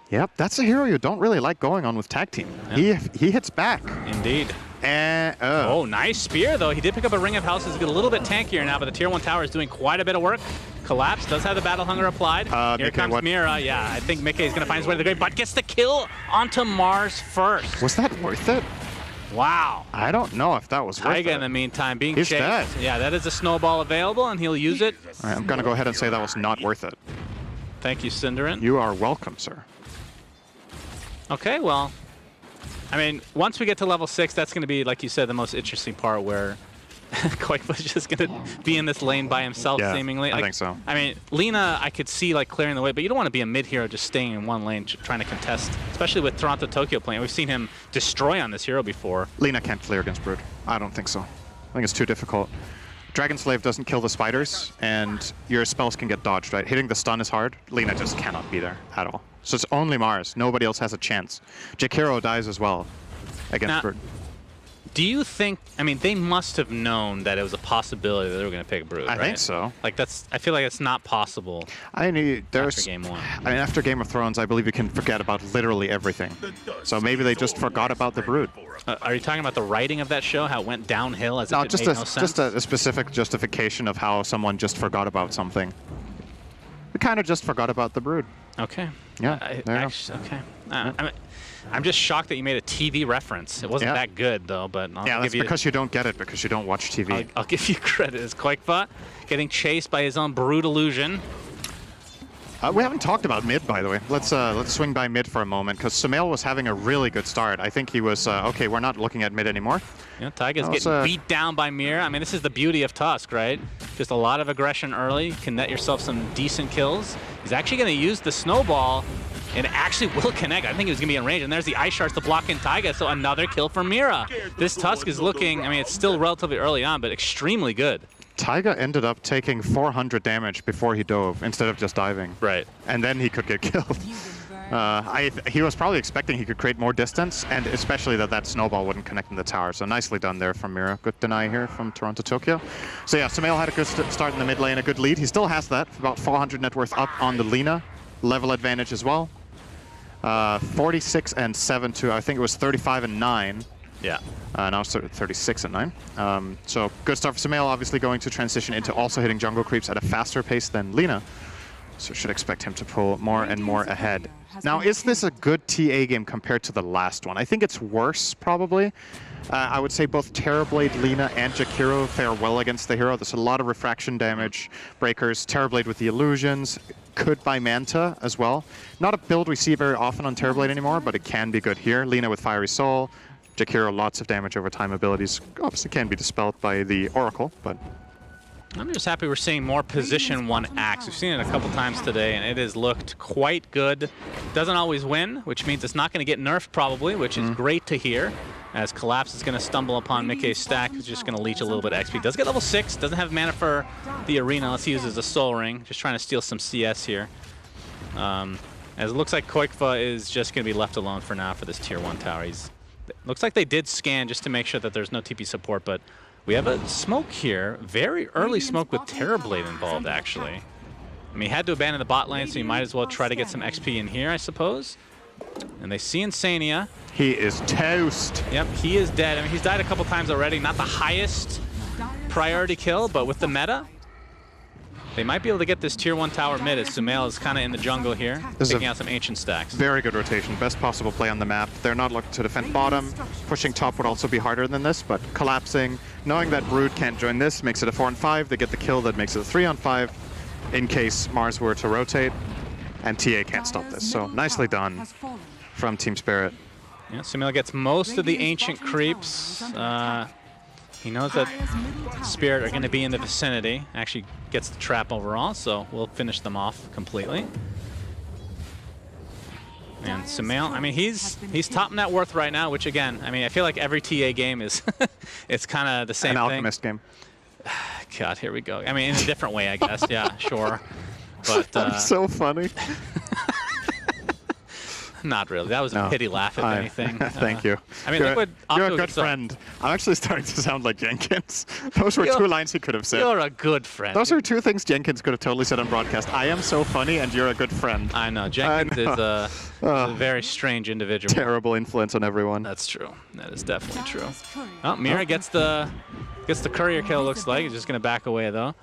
Yep, that's a hero you don't really like going on with tag team. Yep. He hits back.
Indeed. Oh, nice spear, though. He did pick up a Ring of Houses. He's a little bit tankier now, but the Tier 1 tower is doing quite a bit of work. Collapse does have the Battle Hunger applied. Here comes Mira. Yeah, I think Mickey is going to find his way to the grave, but gets the kill onto Mars first.
Was that worth it?
Wow.
I don't know if that was worth it.
Taiga, in the meantime, being chased.
Dead.
Yeah, that is a snowball available, and he'll use it.
All right, I'm going to go ahead and say that was not worth it.
Thank you, Cinderin.
You are welcome, sir.
Okay, well, I mean, once we get to level 6, that's going to be, like you said, the most interesting part where Koifa's just going to be in this lane by himself, seemingly.
I think so.
I mean, Lina, I could see like clearing the way, but you don't want to be a mid-hero just staying in one lane trying to contest, especially with Toronto-Tokyo playing. We've seen him destroy on this hero before.
Lina can't clear against Brood. I don't think so. I think it's too difficult. Dragon Slave doesn't kill the spiders, and your spells can get dodged, right? Hitting the stun is hard. Lina just cannot be there at all. So it's only Mars. Nobody else has a chance. Jakiro dies as well against Brood.
Do you think, I mean, they must have known that it was a possibility that they were going to pick Brood, right?
I think so.
Like, I feel like it's not possible
after
Game 1.
I mean, after Game of Thrones, I believe you can forget about literally everything. So maybe they just forgot about the Brood.
Are you talking about the writing of that show, how it went downhill as if it made no sense?
Just a specific justification of how someone just forgot about something. We kind of just forgot about the Brood.
Okay.
Yeah,
okay. I'm just shocked that you made a TV reference. It wasn't that good, though, but I'll
that's because you don't get it, because you don't watch TV.
I'll give you credit. As Koikva getting chased by his own Brood illusion.
We haven't talked about mid, by the way. Let's swing by mid for a moment, because Sumail was having a really good start. I think he was, okay, we're not looking at mid anymore.
Yeah, Taiga's getting beat down by Mira. I mean, this is the beauty of Tusk, right? Just a lot of aggression early. You can net yourself some decent kills. He's actually going to use the snowball, and it actually will connect. I think he was going to be in range, and there's the Ice Shards to block in Taiga, so another kill for Mira. This Tusk is looking, I mean, it's still relatively early on, but extremely good.
Taiga ended up taking 400 damage before he dove, instead of just diving.
Right.
And then he could get killed. He was probably expecting he could create more distance, and especially that snowball wouldn't connect in the tower. So nicely done there from Mira. Good deny here from Toronto Tokyo. So yeah, Sumail had a good start in the mid lane, a good lead. He still has that, about 400 net worth up on the Lina. Level advantage as well. 46 and 7 to, I think it was 35 and 9.
Yeah.
Now it's 36 and 9. So good start for Sumail, obviously going to transition into also hitting jungle creeps at a faster pace than Lina. So should expect him to pull more and more ahead. Now, is this a good TA game compared to the last one? I think it's worse, probably. I would say both Terrorblade, Lina, and Jakiro fare well against the hero. There's a lot of refraction damage, breakers, Terrorblade with the illusions, could buy Manta as well. Not a build we see very often on Terrorblade anymore, but it can be good here. Lina with Fiery Soul, Jakiro, lots of damage over time abilities. Obviously can be dispelled by the Oracle, but...
I'm just happy we're seeing more position 1 axe. We've seen it a couple times today, and it has looked quite good. Doesn't always win, which means it's not going to get nerfed probably, which is great to hear. As Collapse is going to stumble upon Mickey's stack, who's just going to leech a little bit of XP. Does get level 6, doesn't have mana for the arena unless he uses a Soul Ring. Just trying to steal some CS here. As it looks like Koikva is just going to be left alone for now for this tier 1 tower. Looks like they did scan just to make sure that there's no TP support, but we have a smoke here. Very early smoke with Terrorblade involved, actually. I mean, he had to abandon the bot lane, so he might as well try to get some XP in here, I suppose. And they see Insania.
He is toast.
Yep, he is dead. I mean, he's died a couple times already. Not the highest priority kill, but with the meta, they might be able to get this tier 1 tower mid as Sumail is kind of in the jungle here, picking out some ancient stacks.
Very good rotation. Best possible play on the map. They're not looking to defend bottom. Pushing top would also be harder than this, but collapsing, knowing that Brood can't join this, makes it a 4 on 5. They get the kill that makes it a 3 on 5 in case Mars were to rotate, and TA can't stop this. So nicely done from Team Spirit.
Yeah, Sumail gets most of the ancient creeps. He knows that Spirit are going to be in the vicinity. Actually gets the trap overall, so we'll finish them off completely. And Sumail, I mean, he's top net worth right now, which again, I mean, I feel like every TA game is, it's kind of the same thing.
An Alchemist game.
God, here we go. I mean, in a different way, I guess. Yeah, sure. But
That's so funny.
Not really. That was a pity laugh, if anything.
Thank you.
I mean,
you're a good friend. I'm actually starting to sound like Jenkins. Those were 2 lines he could have said.
You're a good friend.
Those are 2 things Jenkins could have totally said on broadcast. I am so funny, and you're a good friend.
I know. Jenkins is a very strange individual.
Terrible influence on everyone.
That's true. That is definitely true. Oh, Mira gets the courier kill, looks like. He's just going to back away, though.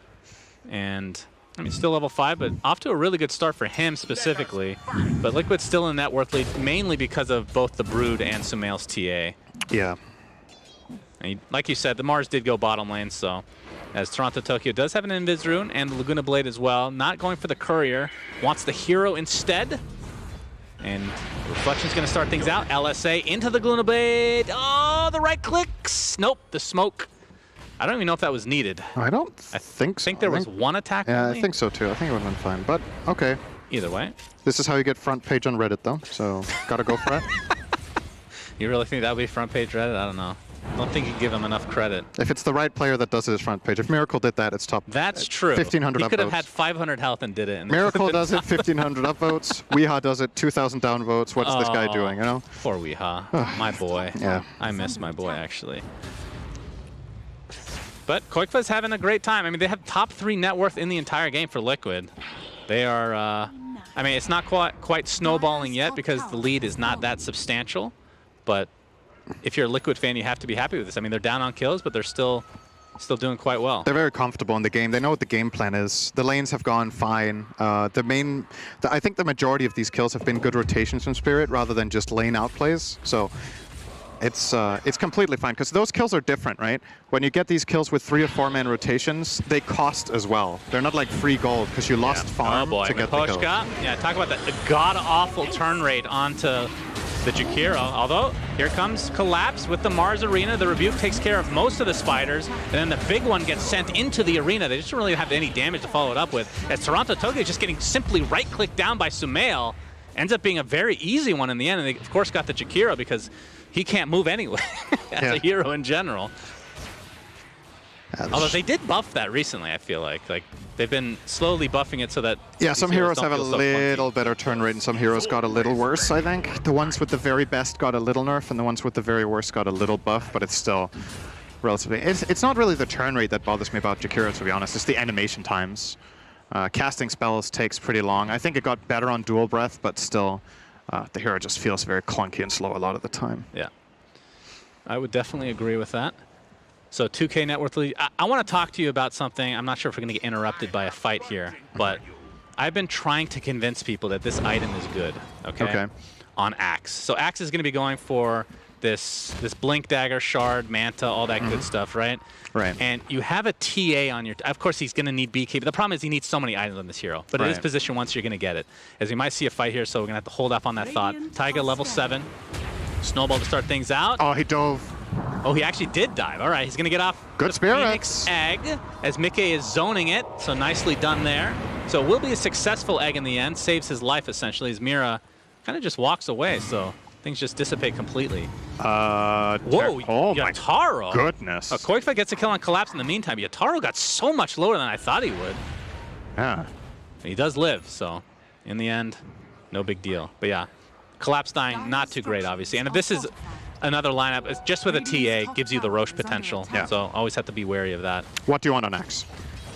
And... I mean, still level 5, but off to a really good start for him specifically. But Liquid's still in that worth lead, mainly because of both the Brood and Sumail's TA.
Yeah.
And like you said, the Mars did go bottom lane, so as Toronto Tokyo does have an Invis Rune and the Laguna Blade as well. Not going for the Courier, wants the Hero instead. And Reflection's going to start things out. LSA into the Laguna Blade. Oh, the right clicks. Nope, the smoke. I don't even know if that was needed.
I don't think so.
I think there was one attack
Yeah,
only.
I think so too. I think it would have been fine, but okay.
Either way.
This is how you get front page on Reddit though, so gotta go for it.
You really think that would be front page Reddit? I don't know. I don't think you give him enough credit.
If it's the right player that does it, it's front page. If Miracle did that, it's top.
That's true.
1,500
upvotes. He could have
upvotes.
had 500 health and did it. And
Miracle does it, 1,500 upvotes. Weeha does it, 2,000 downvotes. What's this guy doing, you know?
Poor Weeha. My boy.
Yeah.
I miss my boy, actually. But Koikva's having a great time. I mean, they have top 3 net worth in the entire game for Liquid. They are, I mean, it's not quite snowballing yet because the lead is not that substantial. But if you're a Liquid fan, you have to be happy with this. I mean, they're down on kills, but they're still doing quite well.
They're very comfortable in the game. They know what the game plan is. The lanes have gone fine. I think the majority of these kills have been good rotations from Spirit rather than just lane outplays. So it's completely fine because those kills are different, right? When you get these kills with 3 or 4 man rotations, they cost as well. They're not like free gold because you lost farm to get the kill.
Yeah, talk about the god-awful turn rate onto the Jakiro. Although, here comes Collapse with the Mars Arena. The Rebuke takes care of most of the spiders, and then the big one gets sent into the arena. They just don't really have any damage to follow it up with. As Toronto Tokyo just getting simply right-clicked down by Sumail. Ends up being a very easy one in the end, and they, of course, got the Jakiro because he can't move anyway as a hero in general. Although they did buff that recently, I feel like. Like, they've been slowly buffing it so that...
Yeah, some heroes have a
don't feel so
little better turn rate, and some heroes got a little worse, I think. The ones with the very best got a little nerf, and the ones with the very worst got a little buff, but it's still relatively... It's not really the turn rate that bothers me about Jakiro, to be honest. It's the animation times. Casting spells takes pretty long. I think it got better on Dual Breath, but still, the hero just feels very clunky and slow a lot of the time.
Yeah. I would definitely agree with that. So 2K net worth lead. I want to talk to you about something. I'm not sure if we're going to get interrupted by a fight here, but I've been trying to convince people that this item is good, okay? On Axe. So Axe is going to be going for this Blink Dagger, Shard, Manta, all that good stuff, right?
Right.
And you have a TA on your... Of course, he's going to need BK, but the problem is he needs so many items on this hero. But it is position once you're going to get it. As we might see a fight here, so we're going to have to hold up on that thought. Taiga level 7. Snowball to start things out.
Oh, he dove.
Oh, he actually did dive. All right, he's going to get off
Good
the
spirits.
Phoenix egg as Mickey is zoning it. So nicely done there. So it will be a successful egg in the end. Saves his life, essentially, as Mira kind of just walks away. So things just dissipate completely. Whoa,
oh my
Yataro.
goodness.
Koifa gets a kill on Collapse in the meantime. Yataro got so much lower than I thought he would.
Yeah.
He does live, so in the end, no big deal. But yeah, Collapse dying, not too great, obviously. And if this is another lineup, it's just with a TA, gives you the Roche potential.
Yeah.
So always have to be wary of that.
What do you want on Axe?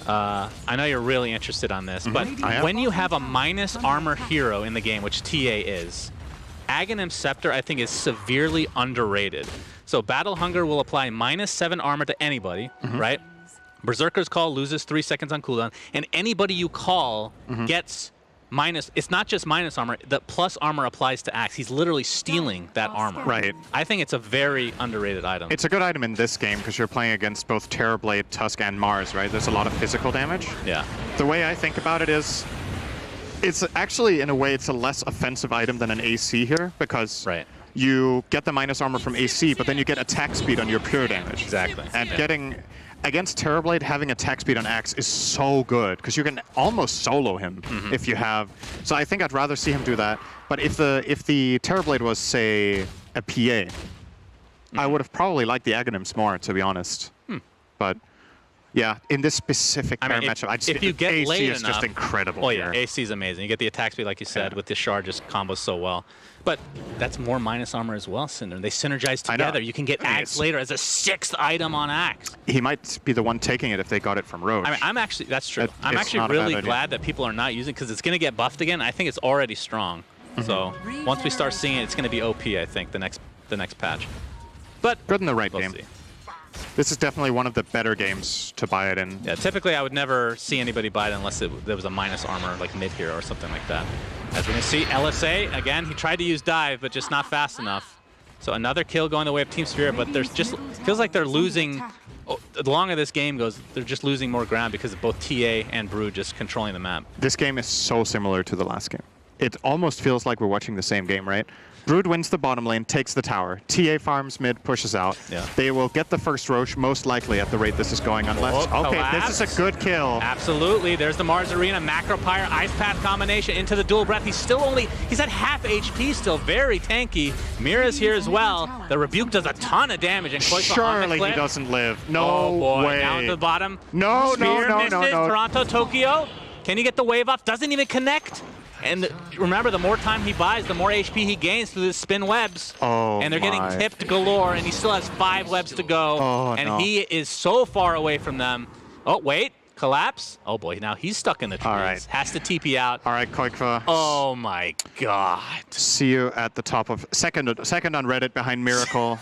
I know you're really interested on this, but when you have a minus armor hero in the game, which TA is, Aghanim Scepter, I think, is severely underrated. So Battle Hunger will apply -7 armor to anybody, right? Berserker's Call loses 3 seconds on cooldown, and anybody you call gets minus... It's not just minus armor, the plus armor applies to Axe. He's literally stealing that armor.
Right.
I think it's a very underrated item.
It's a good item in this game because you're playing against both Terrorblade, Tusk, and Mars, right? There's a lot of physical damage.
Yeah.
The way I think about it is, it's actually, in a way, it's a less offensive item than an AC here because you get the minus armor from AC, but then you get attack speed on your pure damage.
Exactly.
And getting... Against Terrorblade, having attack speed on Axe is so good because you can almost solo him if you have. So I think I'd rather see him do that. But if the Terrorblade was, say, a PA, I would have probably liked the Aghanims more, to be honest. But yeah, in this specific matchup, I just,
if you get
AC
late
is
enough,
just incredible.
Oh yeah,
here.
AC is amazing. You get the attack speed, like you said, with the Shard, just combos so well. But that's more minus armor as well, Cinder. They synergize together. You can get Axe later as a 6th item on Axe.
He might be the one taking it if they got it from Roche.
I mean, I'm actually, that's true. I'm actually really glad that people are not using it because it's going to get buffed again. I think it's already strong. So once we start seeing it, it's going to be OP, I think, the next patch. But
good in the right game.
See.
This is definitely one of the better games to buy it in.
Yeah, typically I would never see anybody buy it unless there was a minus armor, like mid hero or something like that. As we're going to see, LSA, again, he tried to use dive, but just not fast enough. So another kill going the way of Team Spirit, but there's just, feels like they're losing, the longer this game goes, they're just losing more ground because of both TA and Brood just controlling the map.
This game is so similar to the last game. It almost feels like we're watching the same game, right? Brood wins the bottom lane, takes the tower. TA farms mid, pushes out.
Yeah.
They will get the first Roche, most likely at the rate this is going, unless... okay, this is a good kill.
Absolutely. There's the Mars Arena, Macro Pyre, Ice Path combination into the dual breath. He's at half HP still, very tanky. Mira's here as well. The Rebuke does a ton of damage. And
surely he doesn't live. No
oh boy.
way.
Down to the bottom.
No,
Spear
no.
Toronto, Tokyo. Can he get the wave off? Doesn't even connect. And remember, the more time he buys, the more HP he gains through the spin webs.
Oh,
and they're getting tipped galore, and he still has 5 webs to go.
Oh,
and he is so far away from them. Oh, wait. Collapse. Oh, boy. Now he's stuck in the trees.
All right.
Has to TP out.
All right, Koikva.
Oh, my God.
See you at the top of... Second on Reddit behind Miracle.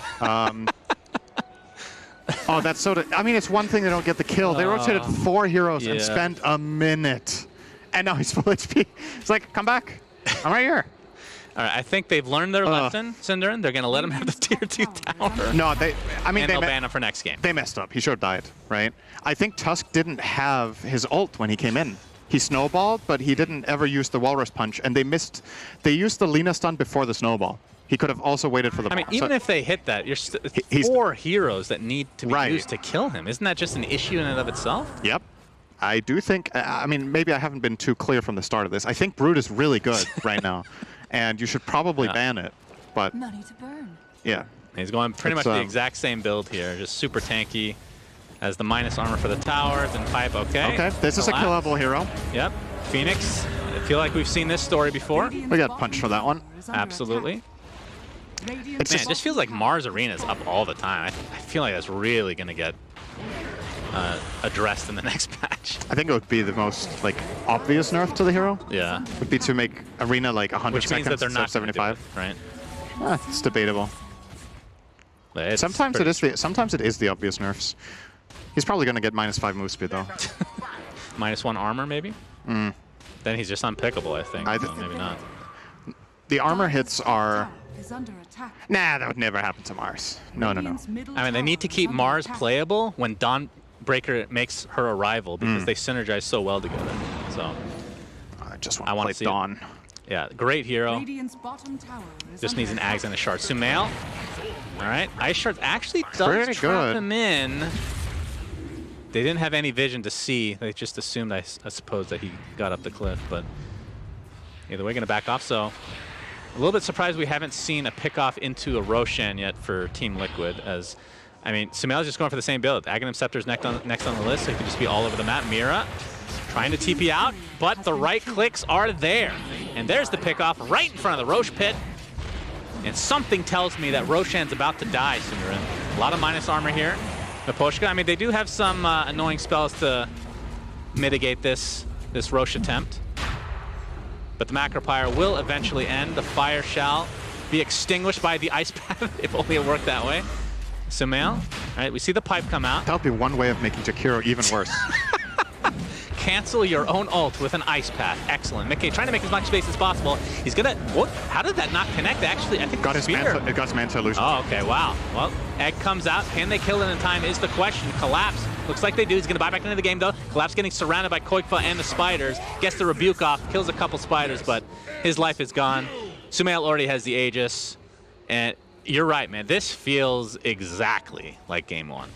Oh, that's so... I mean, it's one thing they don't get the kill. They rotated 4 heroes and spent a minute. And now he's full HP. It's like, come back. I'm right here.
All right, I think they've learned their lesson, Cinderin. They're going to let him have the tier 2 tower.
No, they'll
ban him for next game.
They messed up. He should have died, right? I think Tusk didn't have his ult when he came in. He snowballed, but he didn't ever use the Walrus Punch, and they missed. They used the Lina stun before the snowball. He could have also waited for the ball.
I mean, even if they hit that, you're he's 4 heroes that need to be used to kill him. Isn't that just an issue in and of itself?
Yep. I do think, I mean, maybe I haven't been too clear from the start of this. I think Brood is really good right now, and you should probably ban it, but...
Money to burn.
Yeah.
He's going pretty much the exact same build here, just super tanky. As the minus armor for the tower, then pipe, okay.
Okay, this is a
Collapse.
killable hero.
Yep. Phoenix, I feel like we've seen this story before.
We got punched for that one.
Absolutely.
It's
Man,
just,
it just feels like Mars Arena is up all the time. I feel like that's really going to get addressed in the next patch.
I think it would be the most like obvious nerf to the hero.
Yeah.
Would be to make Arena like 100
Which means
seconds
that they're not
instead of 75.
right?
It's debatable.
But it's
Sometimes
pretty-
sometimes it is the obvious nerfs. He's probably going to get -5 move speed though.
-1 armor, maybe? Then he's just unpickable, I think. So maybe not.
The armor hits are...
Is under attack.
Nah, that would never happen to Mars. No.
Radiant's middle
I mean, they need to
tower
keep
is under
Mars
attack.
playable when Dawnbreaker makes her arrival because they synergize so well together. So,
I just
I
want
wanna
to
see
play
it.
Dawn.
yeah, great hero.
Radiant's bottom tower is
Just
under
needs an
attack.
Axe and a Shard. Sumail. All right. Ice Shards actually does
Pretty
trap
good.
him in. They didn't have any vision to see. They just assumed, I suppose, that he got up the cliff. But either way, going to back off. So a little bit surprised we haven't seen a pick-off into a Roshan yet for Team Liquid. As, I mean, Sumail's just going for the same build. Aghanim Scepter's next on the list, so he could just be all over the map. Mira trying to TP out, but the right clicks are there. And there's the pick-off right in front of the Rosh pit. And something tells me that Roshan's about to die, Synderen. A lot of minus armor here. Miposhka, I mean, they do have some annoying spells to mitigate this Rosh attempt. But the Macropyre will eventually end. The fire shall be extinguished by the ice path, if only it worked that way. Sumail, all right, we see the pipe come out.
That would be one way of making Jakiro even worse.
Cancel your own ult with an ice path. Excellent. Mickey trying to make as much space as possible. He's gonna, what? How did that not connect? Actually, I think
Got
the
his
spear.
it got his Manta illusion.
Oh, okay, wow. Well, Egg comes out. Can they kill it in time is the question. Collapse. Looks like they do. He's going to buy back into the game, though. Collapse getting surrounded by Koikfa and the spiders. Gets the rebuke off. Kills a couple spiders, but his life is gone. Sumail already has the Aegis. And you're right, man. This feels exactly like Game 1.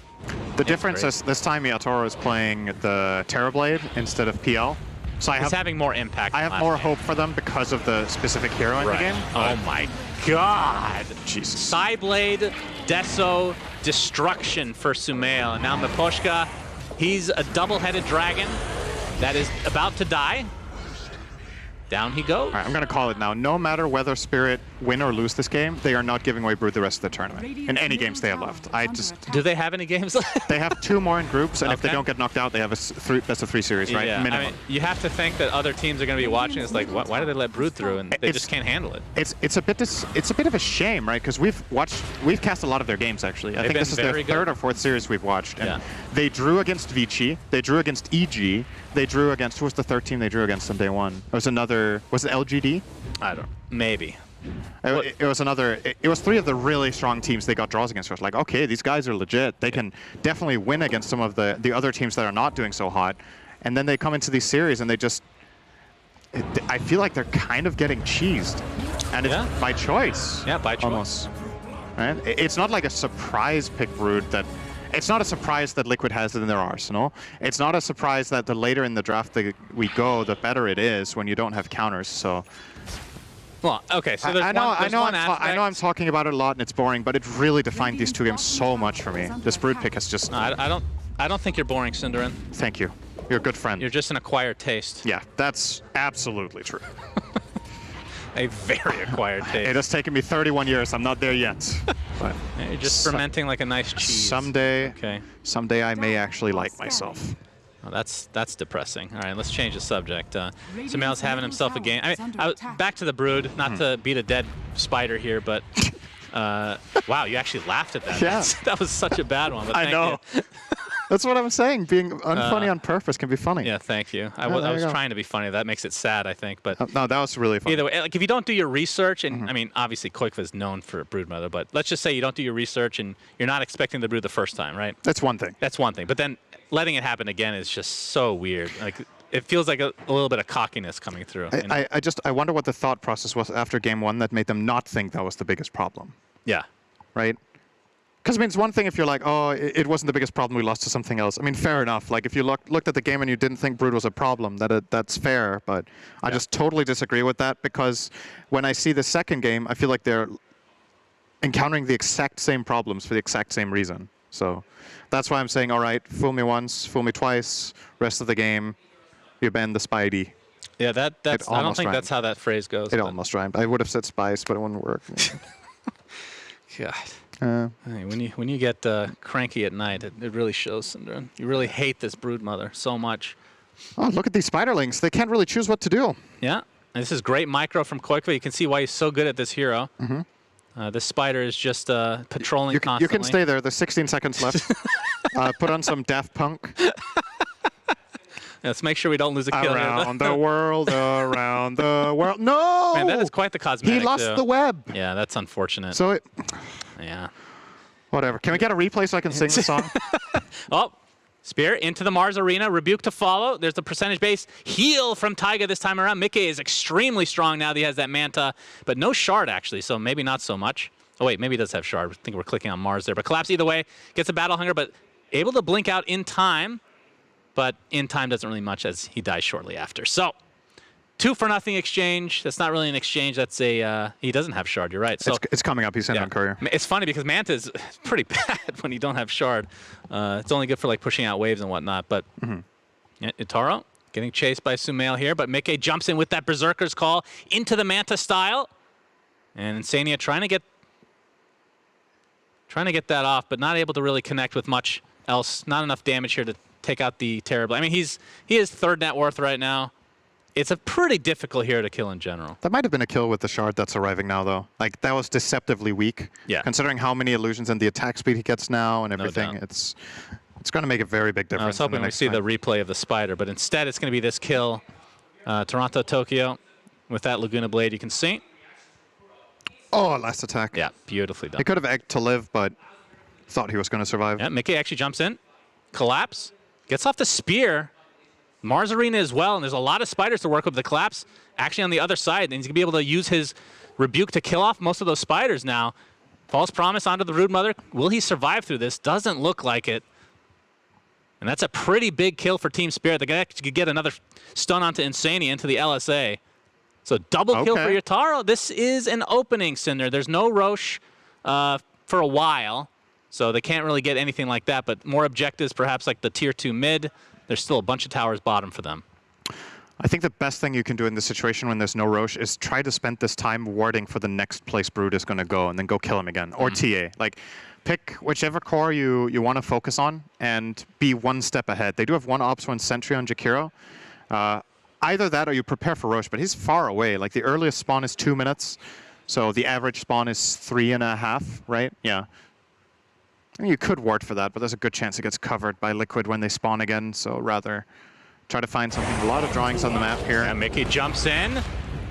The difference is this time Yatoro is playing the Terrorblade instead of PL. So
He's having more impact.
I
than
have
last
more
game.
hope for them because of the specific hero in
Right.
the game.
Oh my God.
Jesus.
Psyblade, Deso, destruction for Sumail. And now Miposhka, he's a double-headed dragon that is about to die. Down he goes.
All right, I'm going to call it now. No matter whether Spirit win or lose this game, they are not giving away Brood the rest of the tournament. In any games they have left.
Do they have any games left?
They have 2 more in groups, and if they
Okay.
don't get knocked out, they have a best of 3 series, right?
Yeah,
Minimum.
I mean, you have to think that other teams are going to be watching. It's like, why did they let Brood through? And they
It's-
just can't handle it.
It's a bit of a shame, right? Because we've cast a lot of their games actually. I think
been
this is their
very good.
3rd or 4th series we've watched. And
Yeah.
they drew against Vici, they drew against EG, they drew against, who was the 3rd team they drew against on day 1? It was it LGD?
I don't. Maybe.
It was another. It was 3 of the really strong teams they got draws against. I was like, okay, these guys are legit. They can definitely win against some of the other teams that are not doing so hot. And then they come into these series and they just. I feel like they're kind of getting cheesed, and it's
Yeah.
by choice.
Yeah, by choice.
Almost. Right? It's not like a surprise pick Brood that. It's not a surprise that Liquid has it in their arsenal. It's not a surprise that the later in the draft we go, the better it is when you don't have counters. So.
Well, okay. So there's
I know
one aspect.
I'm talking about it a lot and it's boring, but it really defined these 2 games so much for me. This Brood pick has just.
No, I don't think you're boring, Synderen.
Thank you. You're a good friend.
You're just an acquired taste.
Yeah, that's absolutely true.
A very acquired taste.
It has taken me 31 years. I'm not there yet. But
You're just fermenting like a nice cheese.
someday,
Okay.
someday I may actually like myself.
Well, that's depressing. All right, let's change the subject. Sumail's having himself a game. I mean, back to the Brood. Not to beat a dead spider here, but wow, you actually laughed at that.
Yeah.
That was such a bad one. But
I
thank
know.
You.
That's what I'm saying. Being unfunny on purpose can be funny.
Yeah, thank you. I
there
was
you go.
trying to be funny. That makes it sad, I think. But
No, that was really funny.
either way, like if you don't do your research, and I mean, obviously Koikfa is known for Brood Mother, but let's just say you don't do your research and you're not expecting the Brood the first time, right?
That's one thing.
That's one thing. But then letting it happen again is just so weird. Like it feels like a little bit of cockiness coming through. You know?
I wonder what the thought process was after game 1 that made them not think that was the biggest problem,
Yeah.
right? Because I mean, it's one thing if you're like, oh, it wasn't the biggest problem, we lost to something else. I mean, fair enough. Like if you looked at the game and you didn't think Brood was a problem, that's fair. But I just totally disagree with that because when I see the second game, I feel like they're encountering the exact same problems for the exact same reason. So that's why I'm saying, all right, fool me once, fool me twice, rest of the game, you ban the Spidey.
Yeah, that's. I don't think that's how that phrase goes.
It almost rhymed. I would have said spice, but it wouldn't work.
God. Hey, when you get cranky at night, it really shows, Syndrome. You really hate this broodmother so much.
Oh, look at these spiderlings. They can't really choose what to do.
Yeah, and this is great micro from Koikva. You can see why he's so good at this hero. This spider is just patrolling constantly.
You can stay there. There's 16 seconds left. Put on some Daft Punk.
Let's make sure we don't lose a kill here.
Around the world, around the world. No!
Man, that is quite the cosmetic,
He lost
too.
the web.
Yeah, that's unfortunate.
So it...
Yeah.
Whatever. Can we get a replay so I can sing the song?
Oh, Spear into the Mars Arena. Rebuke to follow. There's the percentage base heal from Taiga this time around. Mickey is extremely strong now that he has that Manta, but no Shard, actually, so maybe not so much. Oh, wait, maybe he does have Shard. I think we're clicking on Mars there. But Collapse either way. Gets a Battle Hunger, but able to blink out in time. But in time doesn't really much as he dies shortly after. So 2-for-0 exchange. That's not really an exchange. That's a he doesn't have Shard. You're right. So
it's coming up. He's sent on Courier.
It's funny because Manta is pretty bad when you don't have Shard. It's only good for like pushing out waves and whatnot. But yeah, Itaro getting chased by Sumail here, but Mickey jumps in with that Berserker's Call into the Manta style, and Insania trying to get that off, but not able to really connect with much else. Not enough damage here to take out the terrible. I mean, he is 3rd net worth right now. It's a pretty difficult hero to kill in general.
That might have been a kill with the Shard that's arriving now, though. Like, that was deceptively weak.
Yeah.
Considering how many illusions and the attack speed he gets now and everything,
doubt.
it's going to make a very big difference.
I was hoping we see the replay of the Spider, but instead it's going to be this kill. Toronto, Tokyo, with that Laguna Blade, you can see.
Oh, last attack.
Yeah, beautifully done.
He could have egged to live, but thought he was going to survive.
Yeah, Mickey actually jumps in. Collapse. Gets off the Spear. Mars Arena as well, and there's a lot of spiders to work with. The Collapse actually on the other side, and he's going to be able to use his Rebuke to kill off most of those spiders now. False Promise onto the Broodmother. Will he survive through this? Doesn't look like it. And that's a pretty big kill for Team Spirit. They could get another stun onto Insania into the LSA. So double kill for Yataro. This is an opening, Cinder. There's no Roche for a while, so they can't really get anything like that, but more objectives, perhaps like the Tier 2 mid. There's still a bunch of towers bottom for them.
I think the best thing you can do in this situation when there's no Roche is try to spend this time warding for the next place Brood is going to go and then go kill him again. Or TA. Like, pick whichever core you want to focus on and be one step ahead. They do have one Ops, one Sentry on Jakiro. Either that or you prepare for Roche, but he's far away. Like, the earliest spawn is 2 minutes, so the average spawn is 3.5, right? Yeah. I mean, you could ward for that, but there's a good chance it gets covered by Liquid when they spawn again, so rather try to find something. A lot of drawings on the map here.
And Mickey jumps in,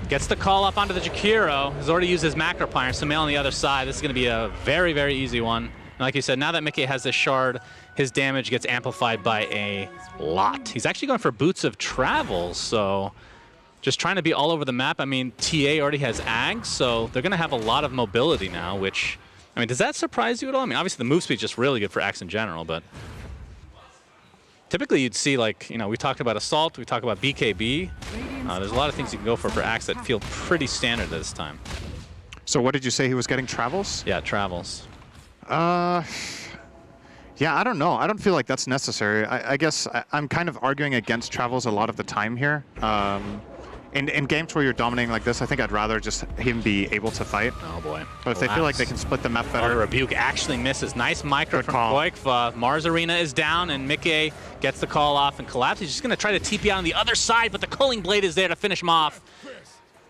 gets the call up onto the Jakiro. He's already used his Macro Pyre. Sumail on the other side. This is going to be a very, very easy one. And like you said, now that Mickey has this Shard, his damage gets amplified by a lot. He's actually going for Boots of Travel, so just trying to be all over the map. I mean, TA already has Ag, so they're going to have a lot of mobility now, which... I mean, does that surprise you at all? I mean, obviously the move speed is just really good for Axe in general, but typically you'd see, like, you know, we talked about Assault, we talked about BKB. There's a lot of things you can go for Axe that feel pretty standard at this time.
So what did you say he was getting? Travels?
Yeah, Travels.
Yeah, I don't know. I don't feel like that's necessary. I guess I'm kind of arguing against Travels a lot of the time here. In games where you're dominating like this, I think I'd rather just him be able to fight.
Oh boy.
But if they feel like they can split the map better...
Oh, Rebuke actually misses. Nice micro from Koikva. Mars Arena is down, and Mickey gets the call off and Collapse. He's just going to try to TP out on the other side, but the Culling Blade is there to finish him off.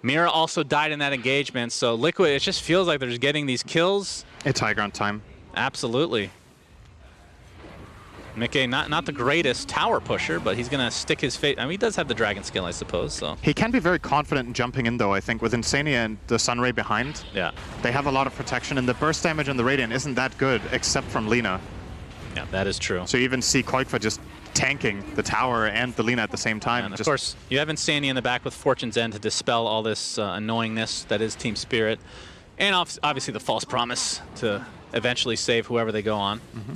Mira also died in that engagement, so Liquid, it just feels like they're just getting these kills.
It's high ground time.
Absolutely. Mickey, not the greatest tower pusher, but he's going to stick his fate. I mean, he does have the dragon skill, I suppose. So
he can be very confident in jumping in, though, I think, with Insania and the Sunray behind.
Yeah.
They have a lot of protection, and the burst damage on the Radiant isn't that good, except from Lina.
Yeah, that is true.
So you even see Koikva just tanking the tower and the Lina at the same time.
And of course, you have Insania in the back with Fortune's End to dispel all this annoyingness that is Team Spirit. And obviously the False Promise to eventually save whoever they go on.
Mm-hmm.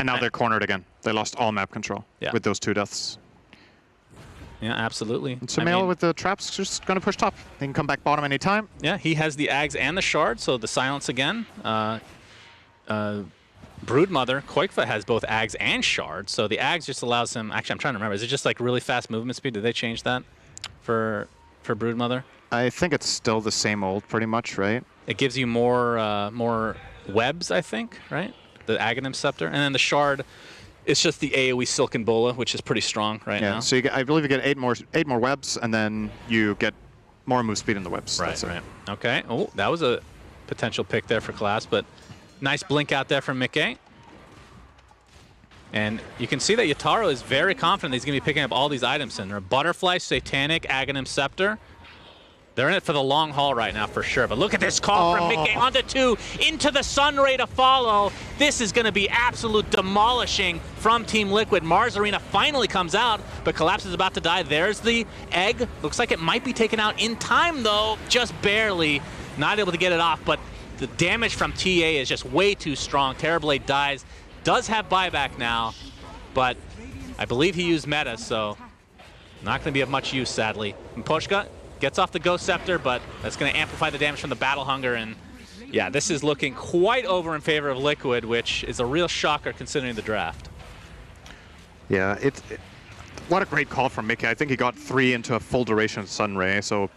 And now they're cornered again. They lost all map control with those 2 deaths.
Yeah, absolutely.
And Sumail with the traps just going to push top. They can come back bottom anytime.
Yeah, he has the Ags and the Shard, so the silence again. Broodmother, Koikfa has both Ags and Shard, so the Ags just allows him... Actually, I'm trying to remember. Is it just like really fast movement speed? Did they change that for Broodmother?
I think it's still the same old, pretty much, right?
It gives you more webs, I think, right? The Aghanim Scepter. And then the Shard, it's just the AoE Silken Bola, which is pretty strong right now.
So you get, I believe you get eight more webs, and then you get more move speed in the webs.
Right, right. Okay. Oh, that was a potential pick there for Collapse, but nice blink out there from Mickey. And you can see that Yataro is very confident that he's going to be picking up all these items in there. Butterfly, Satanic, Aghanim Scepter. They're in it for the long haul right now for sure. But look at this call from Mickey onto 2, into the Sunray to follow. This is going to be absolute demolishing from Team Liquid. Mars Arena finally comes out, but Collapse is about to die. There's the egg. Looks like it might be taken out in time, though. Just barely. Not able to get it off, but the damage from TA is just way too strong. Terrorblade dies. Does have buyback now, but I believe he used meta, so not going to be of much use, sadly. And Poshka gets off the Ghost Scepter, but that's going to amplify the damage from the Battle Hunger, and yeah, this is looking quite over in favor of Liquid, which is a real shocker considering the draft.
Yeah, what a great call from Mickey. I think he got 3 into a full duration Sunray, so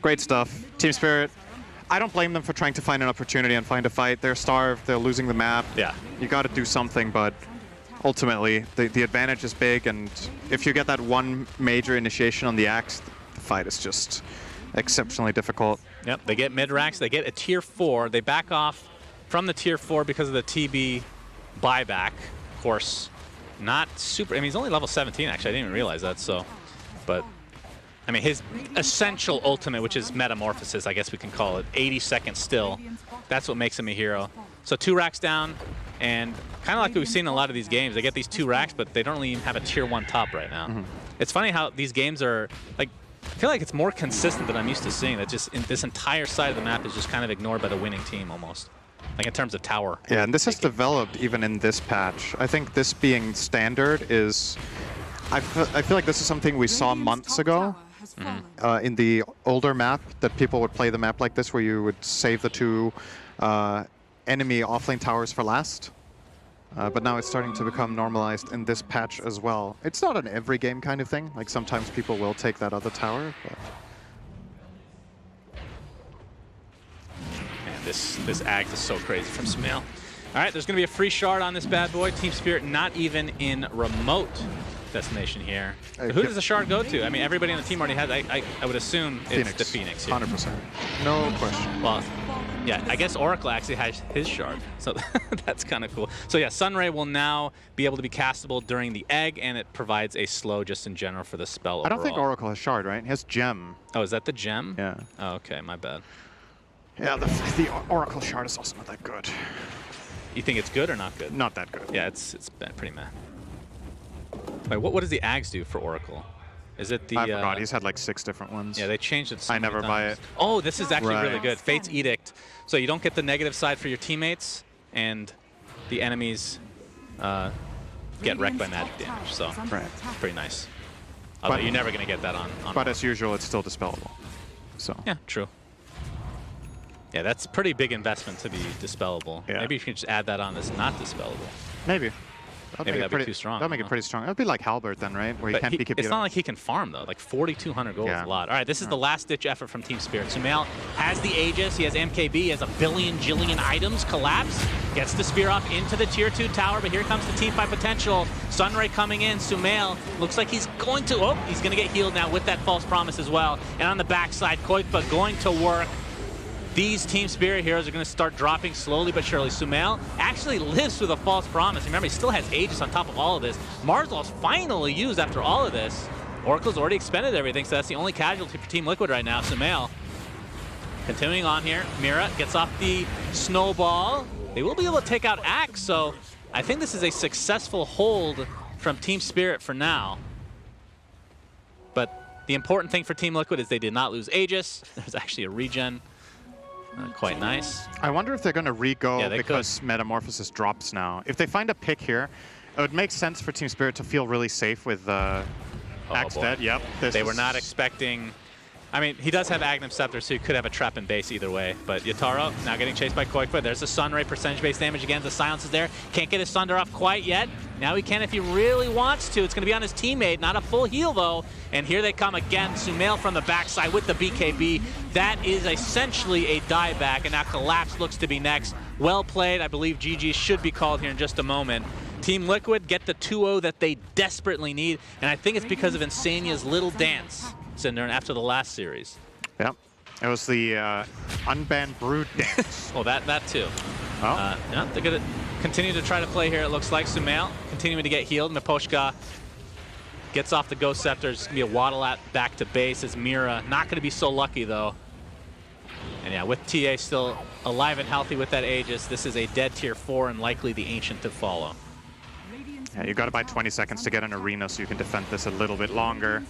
great stuff. Team Spirit, I don't blame them for trying to find an opportunity and find a fight. They're starved, they're losing the map.
Yeah.
You got to do something, but ultimately, the advantage is big, and if you get that one major initiation on the Axe, the fight is just exceptionally difficult.
Yep, they get mid-racks, they get a tier 4. They back off from the tier 4 because of the TB buyback. Of course, not super, I mean, he's only level 17, actually. I didn't even realize that, so, but I mean, his essential ultimate, which is Metamorphosis, I guess we can call it, 80 seconds still. That's what makes him a hero. So 2 racks down, and kind of like we've seen in a lot of these games, they get these 2 racks, but they don't really even have a tier 1 top right now. It's funny how these games are, like, I feel like it's more consistent than I'm used to seeing, that just this entire side of the map is just kind of ignored by the winning team almost. Like in terms of tower.
Yeah, and this has developed even in this patch. I think this being standard is, I feel like this is something we saw months ago. In the older map, that people would play the map like this, where you would save the 2 enemy offlane towers for last. But now it's starting to become normalized in this patch as well. It's not an every game kind of thing. Like sometimes people will take that other tower. But
man, this Ag is so crazy from Sumail. All right, there's going to be a free shard on this bad boy. Team Spirit not even in remote destination here. Who does the shard go to? I mean, everybody on the team already has. I would assume it's the Phoenix.
100%. No question.
Well, yeah, I guess Oracle actually has his shard, so that's kind of cool. So yeah, Sunray will now be able to be castable during the egg, and it provides a slow just in general for the spell
I don't think Oracle has shard, right? He has gem.
Oh, is that the gem?
Yeah.
Oh, okay, my bad.
Yeah, the Oracle shard is also not that good.
You think it's good or not good?
Not that good.
Yeah, it's been pretty meh. Wait, what does the Ags do for Oracle? Is it the...
I forgot, he's had like 6 different ones.
Yeah, they changed it so
I never buy it.
Oh, this is actually really good. Fate's Edict. So you don't get the negative side for your teammates, and the enemies get wrecked by magic damage. So it's pretty nice. Although you're never going to get that on
But as usual, it's still dispellable. So
yeah, true. Yeah, that's a pretty big investment to be dispellable.
Yeah.
Maybe you can just add that on as not dispellable.
Maybe.
Maybe that'd be too strong.
That'll make it pretty strong. That'd be like Halbert then, right? Where you can't be kept.
It's not like he can farm though. Like 4,200 gold is a lot. All right, this is the last-ditch effort from Team Spirit. Sumail has the Aegis. He has MKB. He has a billion jillion items. Collapse gets the spear off into the tier 2 tower, but here comes the team fight potential. Sunray coming in. Sumail looks like he's going to. Oh, he's going to get healed now with that false promise as well. And on the backside, Koikfa going to work. These Team Spirit heroes are going to start dropping slowly but surely. Sumail actually lives through the false promise. Remember, he still has Aegis on top of all of this. Marzal's finally used after all of this. Oracle's already expended everything, so that's the only casualty for Team Liquid right now. Sumail continuing on here. Mira gets off the snowball. They will be able to take out Axe, so I think this is a successful hold from Team Spirit for now. But the important thing for Team Liquid is they did not lose Aegis. There's actually a regen. Quite nice.
I wonder if they're going to re-go because Metamorphosis drops now. If they find a pick here, it would make sense for Team Spirit to feel really safe with Axe dead. Yep.
They were not expecting I mean, he does have Aghanim Scepter, so he could have a trap in base either way. But Yatoro now getting chased by Koikfa. There's the Sunray percentage-based damage again. The silence is there. Can't get his Sunder off quite yet. Now he can if he really wants to. It's going to be on his teammate. Not a full heal, though. And here they come again. Sumail from the backside with the BKB. That is essentially a dieback, and now Collapse looks to be next. Well played. I believe GG should be called here in just a moment. Team Liquid get the 2-0 that they desperately need, and I think it's because of Insania's little dance, Cinder, after the last series.
Yep. It was the unbanned Brood dance.
Well, that too.
Oh.
Yeah, they're going to continue to try to play here, it looks like. Sumail continuing to get healed. Miposhka gets off the Ghost Scepter. It's going to be a waddle at back to base as Mira. Not going to be so lucky, though. And yeah, with TA still alive and healthy with that Aegis, this is a dead tier 4 and likely the Ancient to follow.
Yeah, you got to buy 20 seconds to get an arena so you can defend this a little bit longer.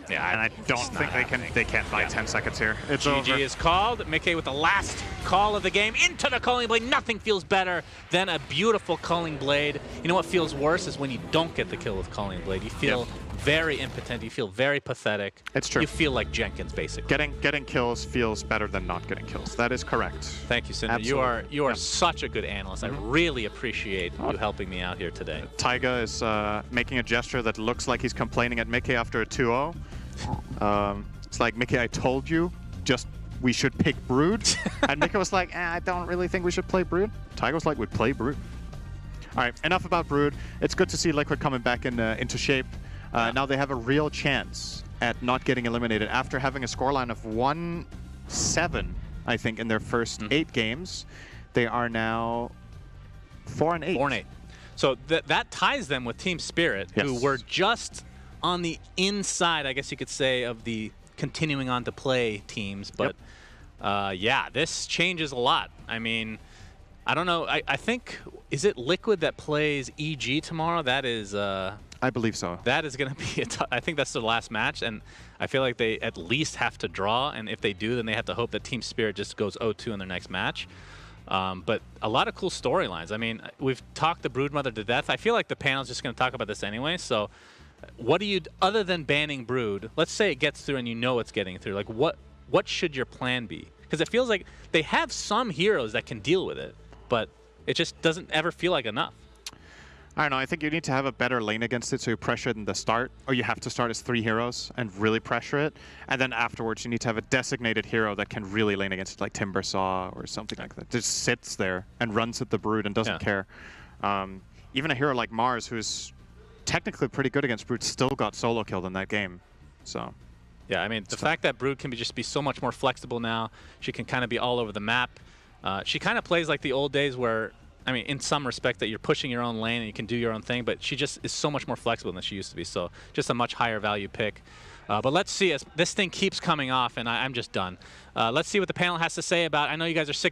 Yeah, and I don't think they can't buy 10 seconds here. It's
GG
over.
is called. Mickey with the last call of the game into the Culling Blade. Nothing feels better than a beautiful Culling Blade. You know what feels worse is when you don't get the kill with Culling Blade. You feel very impotent. You feel very pathetic.
It's true.
You feel like Jenkins, basically.
Getting kills feels better than not getting kills. That is correct.
Thank you, Cinder.
Absolutely.
You are such a good analyst. I really appreciate you helping me out here today.
Taiga is making a gesture that looks like he's complaining at Mickey after a 2-0. It's like, Mickey, I told you, just we should pick Brood. And Mickey was like, I don't really think we should play Brood. Taiga was like, we'd play Brood. All right, enough about Brood. It's good to see Liquid coming back into shape. Now they have a real chance at not getting eliminated after having a scoreline of 1-7, I think, in their first 8 games. They are now 4-8.
4-8. So that ties them with Team Spirit, who were just on the inside, I guess you could say, of the continuing on to play teams. But yeah, this changes a lot. I mean, I don't know. I think, is it Liquid that plays EG tomorrow? That is...
I believe so.
That is going to be I think that's their last match, and I feel like they at least have to draw, and if they do, then they have to hope that Team Spirit just goes 0-2 in their next match. But a lot of cool storylines. I mean, we've talked the Broodmother to death. I feel like the panel's just going to talk about this anyway, so what do you, other than banning Brood, let's say it gets through and you know it's getting through, like what should your plan be? Because it feels like they have some heroes that can deal with it, but it just doesn't ever feel like enough.
I don't know, I think you need to have a better lane against it so you pressure it in the start, or you have to start as 3 heroes and really pressure it, and then afterwards you need to have a designated hero that can really lane against it, like Timbersaw or something like that. Just sits there and runs at the Brood and doesn't care. Even a hero like Mars, who's technically pretty good against Brood, still got solo killed in that game. So
yeah, I mean, the fact that Brood can just be so much more flexible now, she can kind of be all over the map. She kind of plays like the old days where, I mean, in some respect that you're pushing your own lane and you can do your own thing, but she just is so much more flexible than she used to be. So just a much higher value pick. But let's see as this thing keeps coming off, and I'm just done. Let's see what the panel has to say about, I know you guys are sick of